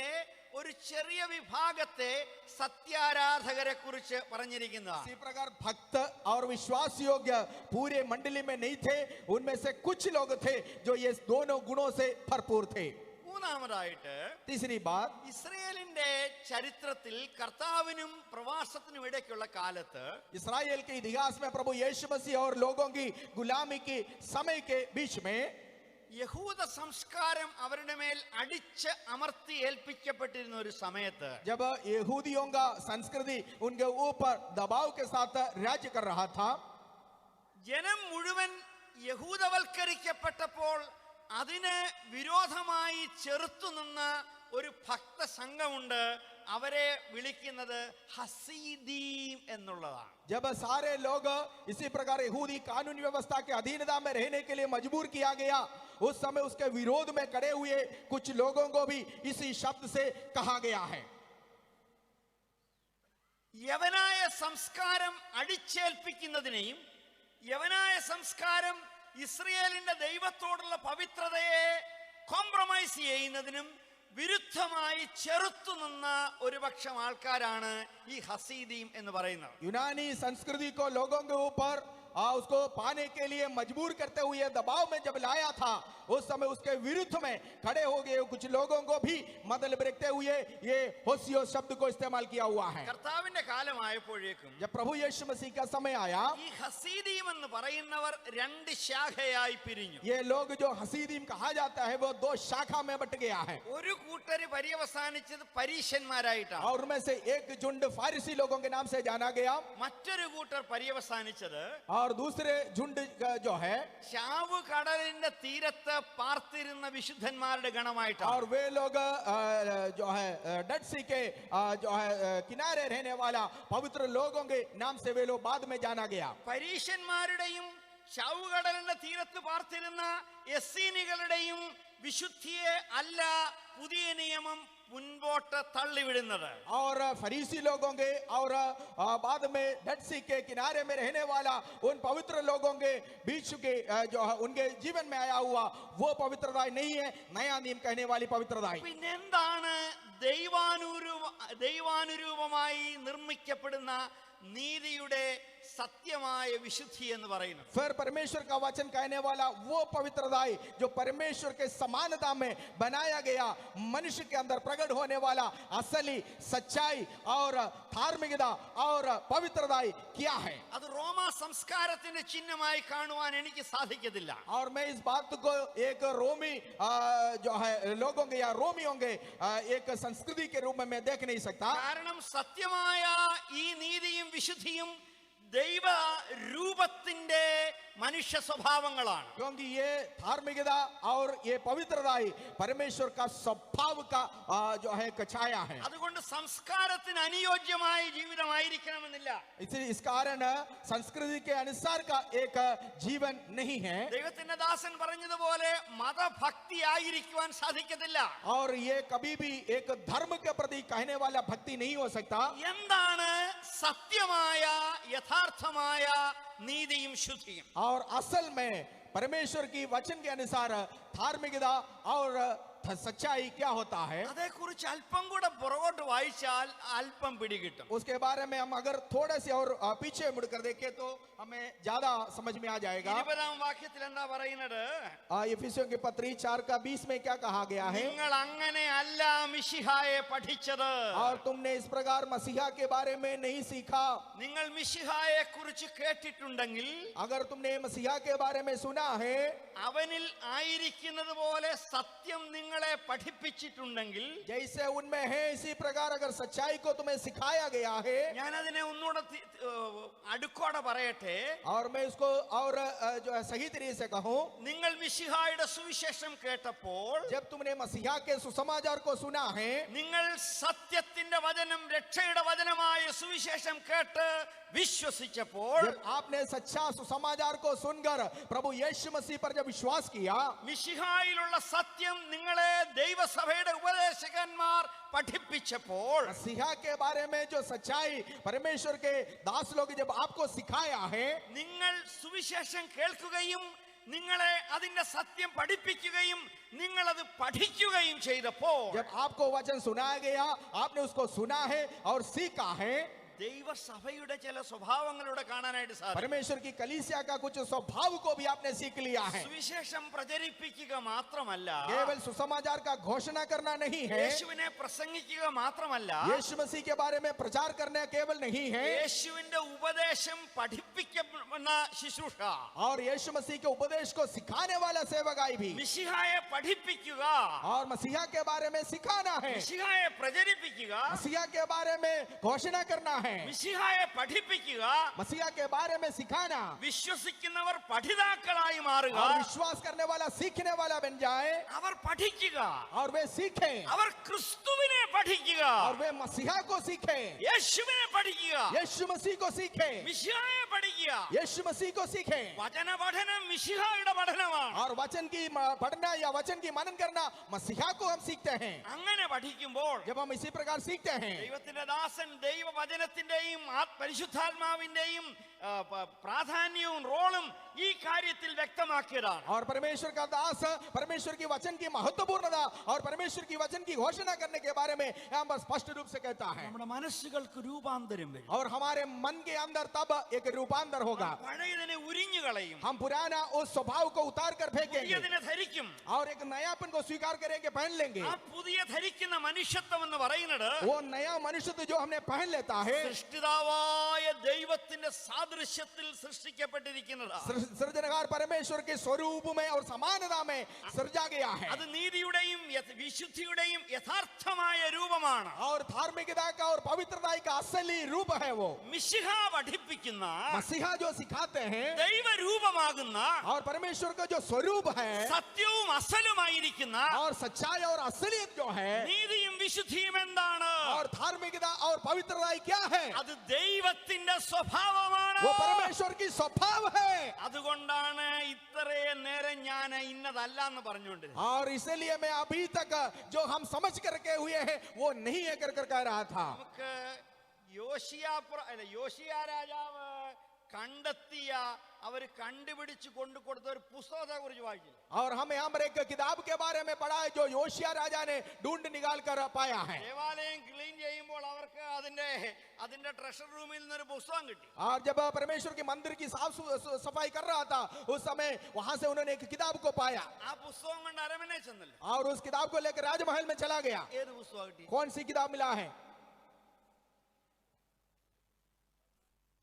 ഒരു ചെറിയ വിഭാഗത്തെ സത്യാരാധകരെ കുറിച്ച് പറഞ്ഞിരിക്കുന്നതാണ്. इसी प्रकार भक्त और विश्वास योग्य पूरे मंडली में नहीं थे, उनमें से कुछ लोग थे जो ये दोनों गुणों से भरपूर थे. മൂന്നാമതായിട്ട് तीसरी बात, ഇസ്രായേലിന്റെ ചരിത്രത്തിൽ കർത്താവിനും പ്രവാസത്തിനും ഇടയ്ക്കുള്ള കാലത്ത് इस्राएल के इतिहास में प्रभु यीशु मसीह और लोगों की गुलामी की समय के बीच में യഹൂദ സംസ്കാരം അവരുടെ മേൽ അടിച്ച് അമർത്തി ഏൽപ്പിക്കപ്പെട്ടിരുന്ന ഒരു സമയത്ത് जब यहूदियों का संस्कृति उनके ऊपर दबाव के साथ राज्य कर रहा था, ജനം മുഴുവൻ യഹൂദവൽക്കരിക്കപ്പെട്ടപ്പോൾ അതിന് വിരോധമായി ചെറുത്തുനിന്ന ഒരു ഭക്ത സംഘമുണ്ട്. അവരെ വിളിക്കുന്നത് ഹസീദീം എന്നുള്ളതാണ്. जब सारे लोग इसी प्रकार यहूदी कानून व्यवस्था के अधीनता में रहने के लिए मजबूर किया गया, उस समय उसके विरोध में खड़े हुए कुछ लोगों को भी इसी शब्द से कहा गया है. യവനായ സംസ്കാരം അടിച്ചേൽപ്പിക്കുന്നതിനെയും യവനായ സംസ്കാരം ഇസ്രയേലിന്റെ ദൈവത്തോടുള്ള പവിത്രതയെ കോംപ്രമൈസ് ചെയ്യുന്നതിനും വിരുദ്ധമായി ചെറുത്തുനിന്ന ഒരു പക്ഷം ആൾക്കാരാണ് ഈ ഹസീദീം എന്ന് പറയുന്നത്. यूनानी संस्कृति को लोगों के ऊपर उसको पाने के लिए मजबूर करते हुए दबाव में जब लाया था, उस समय उसके विरुद्ध में खड़े हो गए कुछ लोगों को भी मतलब रखते हुए ये होसियो शब्द को इस्तेमाल किया हुआ है. കർത്താവിന്റെ കാലമായപ്പോഴേക്കും जब प्रभु यीशु मसीह का समय आया, ഈ ഹസീദീം എന്ന് പറയുന്നവർ രണ്ട് ശാഖയായി പിരിഞ്ഞു. ये लोग जो हसीदीम कहा जाता है वो दो शाखा में बट गया है. ഒരു കൂട്ടര് പര്യവസാനിച്ചത് പരീശന്മാരായിട്ടാണ്. और उनमें से एक झुंड फारिसी लोगों के नाम से जाना गया, മറ്റൊരു കൂട്ടർ പര്യവസാനിച്ചത് और दूसरे झुंड जो है ചാവ് കടലിന്റെ തീരത്ത് പാർത്തിരുന്ന വിശുദ്ധന്മാരുടെ ഗണമായിട്ടാണ്. और वे लोग जो है डेड सी के जो है किनारे रहने वाला पवित्र लोगों के नाम से वे लोग बाद में जाना गया. പരീശന്മാരുടെയും ചാവുകടലിന്റെ തീരത്ത് പാർത്തിരുന്ന എസ്സീനികളുടെയും വിശുദ്ധിയെ അല്ല പുതിയ നിയമം മുൻപോട്ട് തള്ളിവിടുന്നത്. और फरीसी लोगों के और बाद में डेड सी के किनारे में रहने वाला उन पवित्र लोगों के बीच के जो है उनके जीवन में आया हुआ वो पवित्रता नहीं है, नया नियम कहने वाली पवित्रता. പിന്നെന്താണ് ദൈവാനുരൂപമായി നിർമ്മിക്കപ്പെടുന്ന നീതിയുടെ സത്യമായ വിശുദ്ധി എന്ന് പറയുന്നത്? फिर परमेश्वर का वचन कहने वाला वो पवित्रता जो परमेश्वर के समानता में बनाया गया, मनुष्य के अंदर प्रकट होने वाला असली सच्चाई और धार्मिकता और पवित्रता क्या है. അത് റോമാ സംസ്കാരത്തിന്റെ ചിഹ്നമായി കാണുവാൻ എനിക്ക് സാധിക്കത്തില്ല. और मैं इस बात को एक रोमी जो है लोगों के या रोमियों के एक संस्कृति के रूप में मैं देख नहीं सकता. കാരണം സത്യമായ ഈ നീതിയും വിശുദ്ധിയും ദൈവ രൂപത്തിന്റെ മനുഷ്യ സ്വഭാവങ്ങളാണ്. क्योंकि ये धार्मिकता और ये पवित्रता परमेश्वर का स्वभाव का जो है छाया है. അതുകൊണ്ട് സംസ്കാരത്തിന് അനുയോജ്യമായ ജീവിതമായിരിക്കണമെന്നില്ല. इस कारण संस्कृति के अनुसार का एक जीवन नहीं है. ദൈവത്തിന്റെ ദാസൻ പറഞ്ഞതുപോലെ മതഭക്തി ആയിരിക്കുവാൻ സാധിക്കത്തില്ല. और ये कभी भी एक धर्म के प्रति कहने वाला भक्ति नहीं हो सकता. എന്താണ് സത്യമായ യഥാർത്ഥമായ നീതിയും ശുദ്ധിയും? और असल में परमेश्वर की वचन के अनुसार धार्मिकता और सच्चाई क्या होता है അതേക്കുറിച്ച് അല്പം കൂടെ പുറകോട്ട് വായിച്ചാൽ അല്പം പിടികിട്ടും. उसके बारे में हम अगर थोड़े से और पीछे मुड़कर देखें तो हमें ज्यादा समझ में आ जाएगा. 20-ാം വാക്യത്തിൽ എന്താ പറയുന്നത്? इफिसियों की पत्री 4:20 में क्या कहा गया है? നിങ്ങൾ അങ്ങനെ അല്ല മിശിഹായെ പഠിച്ചത്. और तुमने इस प्रकार मसीहा के बारे में नहीं सीखा. നിങ്ങൾ മിശിഹായെ കുറിച്ച് കേട്ടിട്ടുണ്ടെങ്കിൽ, अगर तुमने मसीहा के बारे में सुना है, അവനിൽ ആയിരിക്കുന്നത് പോലെ സത്യം നിങ്ങളെ പഠിപ്പിച്ചിട്ടുണ്ടെങ്കിൽ, जैसे उनमें है इसी प्रकार अगर सच्चाई को तुम्हें सिखाया गया है. ഞാൻ അതിനെ ഒന്നുകൂടെ അടുക്കോടെ പറയട്ടെ. और मैं उसको और जो है सही तरीके से कहूं, നിങ്ങൾ മിശിഹായുടെ സുവിശേഷം കേട്ടപ്പോൾ, जब तुमने मसीहा के सुसमाचार को सुना है, നിങ്ങൾ സത്യത്തിന്റെ വചനം, രക്ഷയുടെ വചനമായ സുവിശേഷം കേട്ട് വിശ്വസിച്ചപ്പോൾ, जब आपने सच्चा सुसमाचार को सुनकर प्रभु यीशु मसीह पर जब विश्वास किया, മിശിഹായിലുള്ള സത്യം നിങ്ങളെ ദൈവസഭയുടെ ഉപദേശകന്മാർ പഠിപ്പിച്ചപ്പോൾ, मसीहा के बारे में जो सच्चाई परमेश्वर के दास लोग जब आपको सिखाया है, നിങ്ങൾ സുവിശേഷം കേൾക്കുകയും നിങ്ങളെ അതിന്റെ സത്യം പഠിപ്പിക്കുകയും നിങ്ങളത് പഠിക്കുകയും ചെയ്തപ്പോൾ, जब आपको वचन सुनाया गया, आपने उसको सुना है और सीखा है, ദൈവസഭയുടെ ചില സ്വഭാവങ്ങളിലൂടെ കാണാനായിട്ട് സാധിക്കും. परमेश्वर की कलीसिया का कुछ स्वभाव को भी आपने सीख लिया है. സുവിശേഷം പ്രചരിപ്പിക്കുക മാത്രമല്ല, केवल सुसमाचार का घोषणा करना नहीं है, യേശുവിനെ പ്രസംഗിക്കുക മാത്രമല്ല, यीशु मसीह के बारे में प्रचार करना केवल नहीं है, യേശുവിന്റെ ഉപദേശം പഠിപ്പിക്കുന്ന ശുശ്രൂഷ, और यीशु मसीह के उपदेश को सिखाने वाला सेवकाई भी, മിശിഹായെ പഠിപ്പിക്കുക, और मसीहा के बारे में सिखाना है, മിശിഹായെ പ്രചരിപ്പിക്കുക, मसीहा के बारे में घोषणा करना है, മിശിഹായെ പഠിപ്പിക്കുക, मसीहा के बारे में सिखाना, വിശ്വസിക്കുന്നവർ പഠിതാക്കളായി മാറുക, और विश्वास करने वाला सीखने वाला बन जाए, അവർ പഠിക്കുക, और वे सीखें, അവർ ക്രിസ്തുവിനെ പഠിക്കുക, और वे मसीहा को सीखें, യേശുവിനെ പഠിക്കുക, यीशु मसीह को सीखें, മിശിഹായെ പഠിക്കുക. यीशु मसीह को सीखें, വചന പഠനം മിശിഹായുടെ പഠനമാണ്. और वचन की पढ़ना या वचन की मनन करना मसीहा को हम सीखते हैं. അങ്ങനെ പഠിക്കുമ്പോൾ जब हम इसी प्रकार सीखते हैं, ദൈവത്തിന്റെ ദാസൻ ദൈവവചനത്തിന്റെയും പരിശുദ്ധാത്മാവിന്റെയും പ്രാധാന്യവും റോളും ഈ കാര്യത്തിൽ വ്യക്തമാക്കിയതാണ്. और परमेश्वर का दास परमेश्वर की वचन की महत्वपूर्णता और परमेश्वर की वचन की घोषणा करने के बारे में यहाँ पर स्पष्ट रूप से कहता है. നമ്മുടെ മനസ്സുകൾക്ക് രൂപാന്തരം വരും. और हमारे मन के अंदर तब एक रूपांतर होगा. പഴയതിനെ ഉരിഞ്ഞു കളയും, हम पुराना उस स्वभाव को उतार कर फेंकेंगे പുതിയതിനെ ധരിക്കും. और एक नयापन को स्वीकार करेंगे, पहन लेंगे. ആ പുതിയ ധരിക്കുന്ന മനുഷ്യത്വം എന്ന് പറയുന്നത് वो नया मनुष्य जो हमने पहन लेता है, സൃഷ്ടിതാവായ ദൈവത്തിന്റെ സാദൃശ്യത്തിൽ സൃഷ്ടിക്കപ്പെട്ടിരിക്കുന്നതാണ്. सृजनहार परमेश्वर के स्वरूप में और समानता में सृजा गया है. അത് നീതിയുടെയും വിശുദ്ധിയുടെയും യഥാർത്ഥമായ രൂപമാണ്. और धार्मिकता का और पवित्रता का असली रूप है वो. മിശിഹ പഠിപ്പിക്കുന്ന मसीहा जो सिखाते हैं ദൈവരൂപമാകുന്ന और परमेश्वर का जो स्वरूप है സത്യവും അസലുമായിരിക്കുന്ന और सच्चाई और असलियत जो है നീതിയും വിശുദ്ധിയും എന്താണ്? और धार्मिकता और पवित्रता क्या है, അത് ദൈവത്തിന്റെ സ്വഭാവമാണ്. वो परमेश्वर की स्वभाव है. അതുകൊണ്ടാണ് ഇത്രയും നേരം ഞാൻ ഇന്നതല്ല എന്ന് പറഞ്ഞുകൊണ്ടിരുന്നത്. और इसलिए मैं अभी तक जो हम समझ करके हुए हैं वो नहीं है कर कह रहा था. നമുക്ക് യോശിയ രാജാവ് കണ്ടെത്തിയ അവർ കണ്ടുപിടിച്ച് കൊണ്ടുകൊടുത്ത ഒരു പുസ്തകത്തെ കുറിച്ച് വായിച്ചില്ല. और हम यहाँ पर एक किताब के बारे में पढ़ा है जो योशिया राजा ने ढूंढ निकाल कर पाया है. ദേവാലയം ക്ലീൻ ചെയ്യുമ്പോൾ അവർക്ക് അതിന്റെ ട്രഷർ റൂമിൽ നിന്നൊരു പുസ്തകം കിട്ടി. और जब परमेश्वर के मंदिर की साफ सफाई कर रहा था उस समय वहां से उन्होंने एक किताब को पाया ആ പുസ്തകം കൊണ്ട് അരമനെ ചെന്നല്ലോ. और उस किताब को लेकर राजमहल में चला गया. ഏത് പുസ്തകം കിട്ടി? कौन सी किताब मिला है?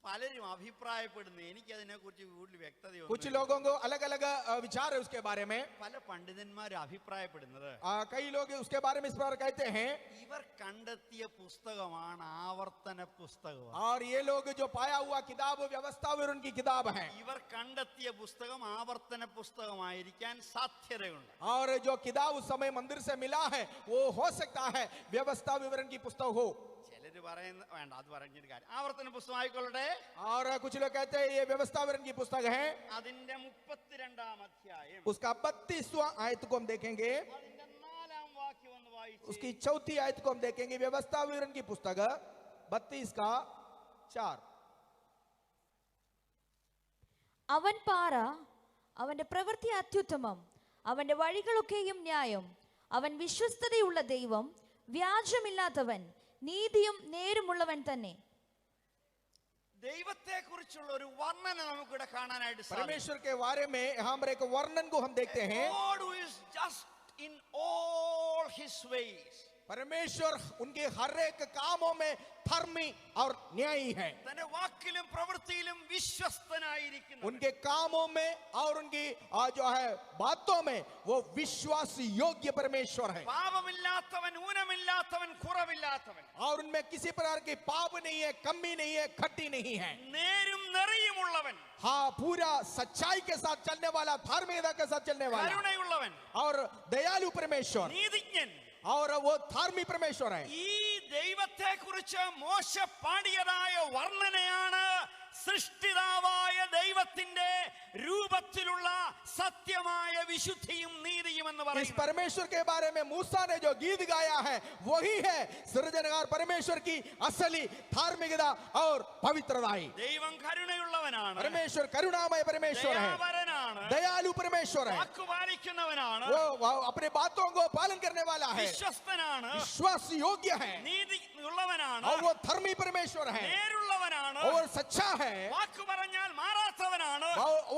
പലരും അഭിപ്രായപ്പെടുന്നു, എനിക്ക് അതിനെ കുറിച്ച് കൂടുതൽ कुछ വ്യക്തതയൊന്നും. लोगों को अलग अलग विचार है उसके बारे में. പല പണ്ഡിതന്മാർ അഭിപ്രായപ്പെടുന്നത് कई लोग उसके बारे में इस प्रकार कहते हैं. ഇവർ കണ്ടെത്തിയ പുസ്തകമാണ് ആവർത്തന പുസ്തകം. और ये लोग जो पाया हुआ किताब व्यवस्था विवरण की किताब है. ഇവർ കണ്ടെത്തിയ പുസ്തകം ആവർത്തന പുസ്തകമായിരിക്കാൻ സാധ്യതയുണ്ട്. और जो किताब उस समय मंदिर से मिला है वो हो सकता है व्यवस्था विवरण की पुस्तक हो. ചിലര് പറയുന്ന വേണ്ട, അത് പറഞ്ഞൊരു കാര്യം. ആവർത്തന പുസ്തകം ആയിക്കൊള്ളട്ടെ. और कुछ लोग कहते हैं ये व्यवस्था विवरण की पुस्तक है. അതിന്റെ 32-ാം അധ്യായം उसका 32वां आयत को हम देखेंगे, അതിന്റെ 4-ാം വാക്യം ഒന്ന് വായിച്ചു. उसकी 4th आयत को हम देखेंगे. व्यवस्था विवरण की पुस्तक 32 का 4. അവൻ പാറ, അവന്റെ പ്രവൃത്തി അത്യുത്തമം, അവന്റെ വഴികളൊക്കെയും ന്യായം, അവൻ വിശ്വസ്തതയുള്ള ദൈവം, വ്യാജമില്ലാത്തവൻ, നീതിയും നേരുമുള്ളവൻ തന്നെ. ദൈവത്തെ കുറിച്ചുള്ള ഒരു വർണ്ണന നമുക്കിവിടെ കാണാനായിട്ട് സാധിക്കും. परमेश्वर के बारे में यहाँ पर एक वर्णन को हम देखते हैं. God who is just in all his ways. परमेश्वर उनके हर एक कामों में धर्मी और न्यायी है. തന്റെ വാക്കിലും പ്രവൃത്തിയിലും വിശ്വസ്തനായിരിക്കുന്നു. उनके कामों में और उनकी जो है बातों में वो विश्वास योग्य परमेश्वर है. പാപമില്ലാത്തവൻ, ഊനമില്ലാത്തവൻ, കുറവില്ലാത്തവൻ, और उनमें किसी प्रकार की पाप नहीं है, कमी नहीं है, खट्टी नहीं है. നേരും നെറിയുമുള്ളവൻ, हाँ, पूरा सच्चाई के साथ चलने वाला, धार्मिकता के साथ चलने वाला കരുണയുള്ളവൻ, और दयालु परमेश्वर നീതിജ്ഞൻ. और वो धार्मिक परमेश्वर है. ഈ ദൈവത്തെ കുറിച്ച് മോശ പാടിയതായ വർണ്ണനയാണ് സൃഷ്ടിതാവായ ദൈവത്തിന്റെ രൂപത്തിലുള്ള സത്യമായ വിശുദ്ധിയും നീതിയും എന്ന് इस പറയുന്നത്. परमेश्वर के बारे में मूसा ने जो गीत गाया है वही है सृजनहार परमेश्वर की असली धार्मिकता और पवित्रताई. ദൈവം കരുണയുള്ളവനാണ്, परमेश्वर करुणामय परमेश्वर है, ദയാപരനാണ്, दयालु परमेश्वर है. വാക്കു പാലിക്കുന്നവനാണ്, वो अपने बातों को पालन करने वाला है, വിശ്വസ്തനാണ്, विश्वास योग्य है, നീതി ഉള്ളവനാണ്, और वो धर्मी परमेश्वर है നേരുള്ളവനാണ്, और सच्चा है. വാക്കു പറഞ്ഞാൽ മാറാത്തവനാണ്,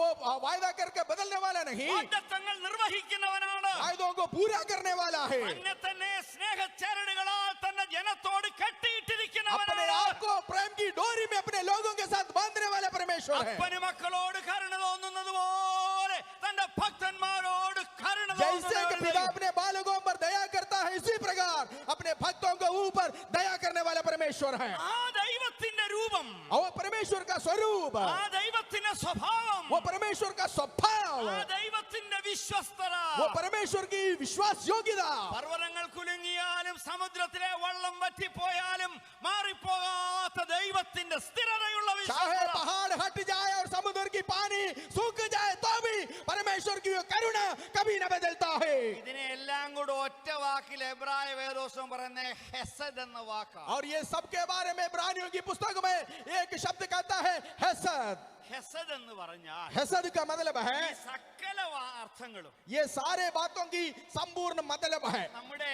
वो वायदा करके बदलने वाला नहीं, വാഗ്ദത്തങ്ങൾ നിർവഹിക്കുന്നവനാണ്, वायदों को पूरा करने वाला है. തന്നെ തന്നെ സ്നേഹച്ചരടുകളാൽ തന്റെ ജനത്തോട് अपने കെട്ടിയിട്ടിരിക്കുന്നവനാണ്. आप को प्रेम की डोरी में अपने लोगों के साथ बांधने वाला परमेश्वर है. അപ്പന് മക്കളോട് കരുണ തോന്നുന്നത് പോലെ തന്റെ ഭക്തന്മാരോട് കരുണ जैसे कि पिता തോന്നുന്നവൻ. अपने बालकों पर दया करता है इसी प्रकार अपने भक्तों के ऊपर दया करने वाला परमेश्वर है. ആ ദൈവത്തിന്റെ രൂപം, और वो परमेश्वर का स्वरूप, ആ ദൈവത്തിന്റെ സ്വഭാവം, वो परमेश्वर का स्वभाव, ആ ദൈവത്തിന്റെ വിശ്വസ്തത, वो परमेश्वर की विश्वास योग्यता. പർവ്വതങ്ങൾ കുലുങ്ങിയാലും സമുദ്രത്തിലെ വള്ളം വറ്റിപ്പോയാലും മാറിപ്പോകാത്ത ദൈവത്തിന്റെ സ്ഥിരതയുള്ള चाहे വിശ്വസ്തത. पहाड़ हट जाए और समुद्र की पानी सूख जाए तो भी परमेश्वर की वो करुणा कभी न बदलता है. ഇതിനെ എല്ലാം കൂടെ ഒറ്റ വാക്കിൽ എബ്രായ വേദോസം പറയുന്ന ഹെസദ് എന്ന വാക്കാണ്. और ये सब के बारे में इब्रानियों की पुस्तक में एक शब्द कहता है हेसद. ഹെസദ് എന്ന് പറഞ്ഞാൽ हेसद का मतलब ഈ है സകല അർത്ഥങ്ങളും ये सारे बातों की संपूर्ण मतलब है. നമ്മുടെ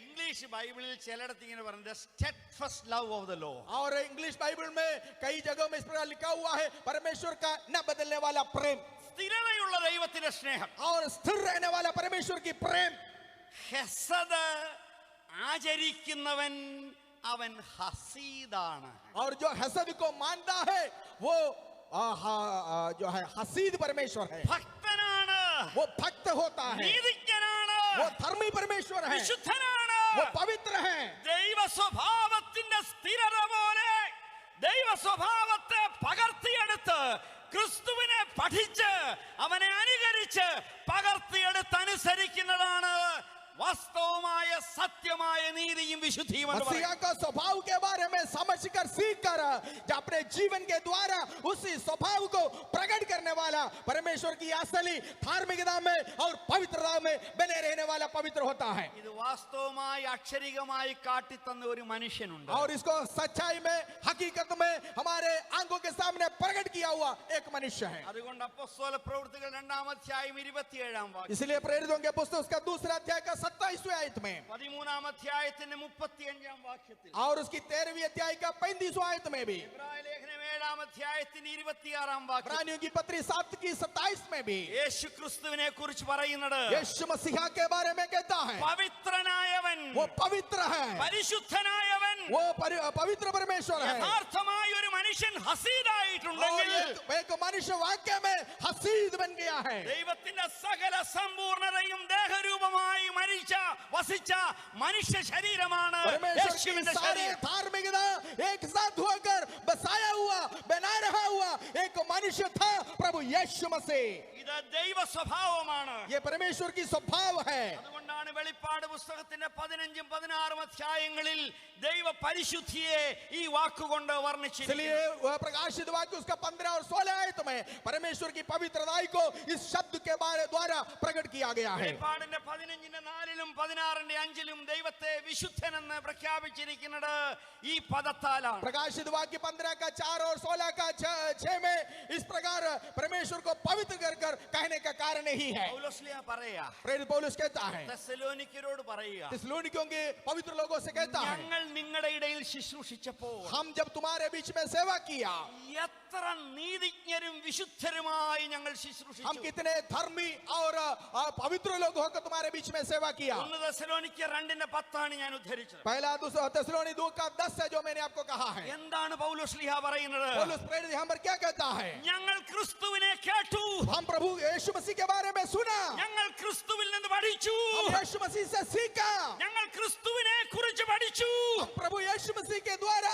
ഇംഗ്ലീഷ് ബൈബിളിൽ ചിലയിടത്ത് ഇങ്ങനെ പറയുന്നത് steadfast love of the Lord. और इंग्लिश बाइबल में कई जगहों में इस प्रकार लिखा हुआ है परमेश्वर का न बदलने वाला प्रेम സ്ഥിരതയുള്ള ദൈവത്തിന്റെ സ്നേഹം. और स्थिर रहने वाला परमेश्वर की प्रेम. ഹെസദ് ആചരിക്കുന്നവൻ അവൻ ഹസീദാണ്. और जो हसद को मानता है वो जो है हसीद परमेश्वर है. ഭക്തനാണ്, वो भक्त होता है, നീതിജ്ഞനാണ്, वो धर्मी परमेश्वर है, വിശുദ്ധനാണ്. वो पवित्र है. ദൈവ സ്വഭാവത്തിന്റെ സ്ഥിരത പോലെ ദൈവ സ്വഭാവത്തെ പകർത്തിയെടുത്ത് ക്രിസ്തുവിനെ പഠിച്ച് അവനെ അനുകരിച്ച് പകർത്തിയെടുത്ത് അനുസരിക്കുന്നതാണ് വാസ്തവമായ സത്യമായ നീതിയും വിശുദ്ധിയും എന്ന് मसीहा പറയുന്നത്. का स्वभाव के बारे में समझकर सीखकर जो अपने जीवन के द्वारा उसी स्वभाव को प्रकट करने वाला परमेश्वर की असली धार्मिकता में और पवित्रता में बने रहने वाला पवित्र होता है. ഇത് വാസ്തവമായി അക്ഷരികമായി കാട്ടിത്തന്ന ഒരു മനുഷ്യനുണ്ട്. और इसको सच्चाई में हकीकत में हमारे आंखों के सामने प्रकट किया हुआ एक मनुष्य है. അതുകൊണ്ട് അപ്പോസ്തല പ്രവൃത്തികൾ 2-ാം അധ്യായം 27-ാം വാക്യം, इसलिए प्रेरितों के पुस्तक उसका दूसरा अध्याय का 27वें आयत में 13-ാം അധ്യായത്തിന്റെ 35-ാം വാക്യത്തിൽ, और उसकी 13वीं अध्याय का 35वां आयत में भी, ഇബ്രായ ലേഖനം 7-ാം അധ്യായത്തിന്റെ 26-ാം വാക്യം इब्रानियों की पत्री 7 की 27 में भी യേശു ക്രിസ്തുവിനെ കുറിച്ച് പറയുന്നത് यीशु मसीहा के बारे में कहता है പവിത്രനായവൻ, वो पवित्र है, പരിശുദ്ധനായവൻ. वो पवित्र परमेश्वर है. യഥാർത്ഥമായ ഒരു മനുഷ്യൻ और ഹസീദായിട്ടുണ്ടെങ്കിൽ एक मनुष्य वाक्य में हसीद बन गया है. ദൈവത്തിന്റെ സകല സമ്പൂർണതയും ദേഹരൂപമായി വസിച്ച മനുഷ്യ ശരീരമാണ് परमेश्वर की യേശുവിന്റെ सारे ശരീരം. धार्मिकता एक साथ होकर बसाया हुआ बना रहा हुआ एक मनुष्य था प्रभु यीशु मसीह. ഇത് ദൈവ സ്വഭാവമാണ്. ये परमेश्वर की स्वभाव है. അതുകൊണ്ടാണ് വെളിപ്പാട് പുസ്തകത്തിന്റെ 15-ഉം 16-ഉം അധ്യായങ്ങളിൽ ദൈവ പരിശുദ്ധിയെ ഈ വാക്കുകൊണ്ട് വർണ്ണിച്ചിരിക്കുന്നു. इसलिए वह प्रकाशित वाक्य उसका 15 और 16 आयत में परमेश्वर की पवित्रताई को इस शब्द के बारे द्वारा प्रकट किया गया है. വെളിപ്പാടിന്റെ 15-ന്റെ 4-ലും 16-ന്റെ 5-ലും ദൈവത്തെ വിശുദ്ധനെന്ന് പ്രഖ്യാപിച്ചിരിക്കുന്നത് ഈ പദത്താലാണ്. प्रकाशित वाक्य 15 का 4 और 16 का 6 में इस प्रकार परमेश्वर को पवित्र कर कहने का कारण ही है. പൗലോസ് പറയാ, प्रेरित पौलुस कहता है തെസ്സലോനിക്കരോട് പറയുക, थिस्सलुनीकियों के पवित्र लोगों से कहता है, ഞങ്ങൾ നിങ്ങളുടെ ഇടയിൽ ശുശ്രൂഷിച്ചപ്പോൾ हम जब तुम्हारे बीच में सेवा किया, എത്ര നീതിജ്ഞരും വിശുദ്ധരുമായി ഞങ്ങൾ हम ശുശ്രൂഷിച്ചു. कितने धर्मी और पवित्र लोग होकर तुम्हारे बीच में सेवा किया. 1 തെസ്സലോനിക്കർ 2:10 ഞാൻ ഉദ്ധരിച്ചത്. पहला थिस्सलुनी 2:10 है जो मैंने आपको कहा है. എന്താണ് പൗലോസ് ശ്ലീഹ പറയുന്നത്? पौलुस प्रेरित यहाँ पर क्या कहता है? ഞങ്ങൾ ക്രിസ്തുവിനെ കേട്ടു, हम प्रभु यीशु मसीह के बारे में सुना, ഞങ്ങൾ ക്രിസ്തുവിൽ നിന്ന് പഠിച്ചു, हम यीशु मसीह से सीखा, ഞങ്ങൾ ക്രിസ്തുവിനെ കുറിച്ച് പഠിച്ചു. हम प्रभु यीशु मसीह के द्वारा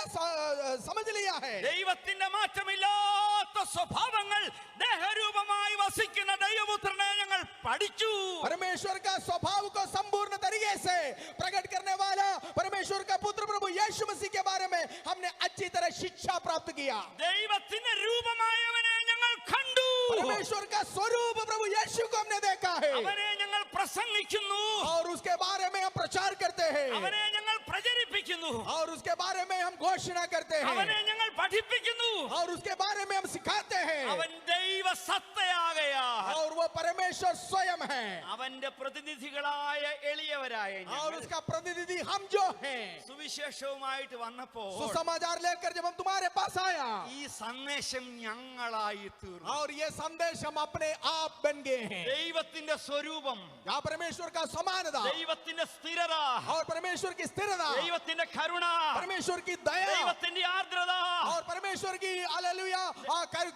समझ लिया है. ദൈവത്തിന്റെ മാറ്റമില്ലാത്ത സ്വഭാവങ്ങൾ ദേഹരൂപമായി വസിക്കുന്ന ദൈവപുത്രനെ ഞങ്ങൾ പഠിച്ചു. परमेश्वर का स्वभाव को संपूर्ण तरीके से प्रकट करने वाला परमेश्वर का पुत्र प्रभु यीशु मसीह के बारे में हमने अच्छी तरह शिक्षा प्राप्त किया. ദൈവത്തിന്റെ രൂപമായവനെ ഞങ്ങൾ കണ്ടു, परमेश्वर का स्वरूप प्रभु यीशु को हमने देखा है അവനെ ഞങ്ങൾ പ്രസംഗിക്കുന്നു, और उसके बारे में हम प्रचार करते हैं അവനെ ഞങ്ങൾ പ്രചരിപ്പിക്കുന്നു, और उसके बारे में हम घोषणा करते അവനെ हैं ഞങ്ങൾ പഠിപ്പിക്കുന്നു. और उसके बारे में हम सिखाते हैं. അവൻ ദൈവസത്തയാകയാ, और वो परमेश्वर स्वयं है അവന്റെ പ്രതിനിധികളായ എളിയവരായ और ഞങ്ങൾ उसका प्रतिनिधि हम जो हैं. സുവിശേഷവുമായിട്ട് വന്നപ്പോൾ सुसमाचार लेकर जब हम तुम्हारे पास आया ഈ സന്ദേശം ഞങ്ങളായി തീർന്നു. और ये संदेश हम अपने आप बन गए हैं. ദൈവത്തിന്റെ സ്വരൂപം, यहाँ परमेश्वर का समानता ദൈവത്തിന്റെ സ്ഥിരത, और परमेश्वर की स्थिरता, ദൈവത്തിന്റെ കരുണ, परमेश्वर की दया ദൈവത്തിന്റെ ആർദ്രത, और परमेश्वर की हालेलुया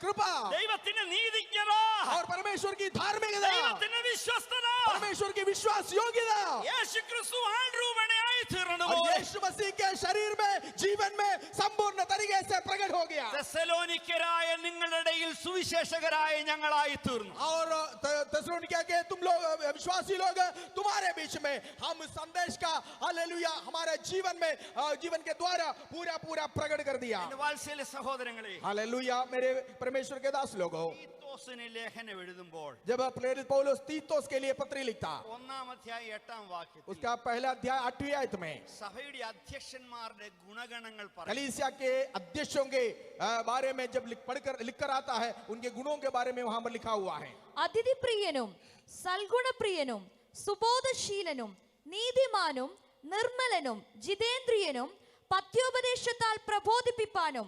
कृपा ദൈവത്തിന്റെ നീതിജ്ഞത, और परमेश्वर की धार्मिकता, ദൈവത്തിന്റെ വിശ്വസ്തത, परमेश्वर की विश्वास योग्यता യേശുക്രിസ്തു ആൾരൂപണയായി തീർന്നു. और यीशु मसीह के शरीर में जीवन में संपूर्ण तरीके से प्रकट हो गया. തെസ്സലോനിക്കരായ നിങ്ങളുടെ ഇടയിൽ സുവിശേഷകരായ ഞങ്ങളായി തീർന്നു. और थिस्सलुनीकियों के तुम लोग विश्वासी लोग तुम्हारे बीच में हम संदेश का हालेलुया हमारे जीवन में जीवन के द्वारा पूरा पूरा प्रकट कर दिया. എന്റെ വാത്സല്യ സഹോദരങ്ങളെ, हालेलुया मेरे परमेश्वर के दास लोगों, തീത്തോസിന് ലേഖനം എഴുതുമ്പോൾ जब प्रेरित पौलुस तीतुस के लिए पत्री लिखता, 1 അധ്യായം 8 വാക്യത്തിൽ उसका पहला अध्याय 8वीं आयत में സഭയുടെ അധ്യക്ഷന്മാരുടെ ഗുണഗണങ്ങൾ പറയും. कलीसिया के अध्यक्षों के बारे में जब लिखकर आता है, उनके गुणों के बारे में वहां पर लिखा हुआ है. അതിഥിപ്രിയനും സൽഗുണപ്രിയനും സുബോധശീലനും നീതിമാനും നിർമ്മലനും ജിതേന്ദ്രിയനും പത്യോപദേശത്താൽ പ്രബോധിപ്പിപ്പാനും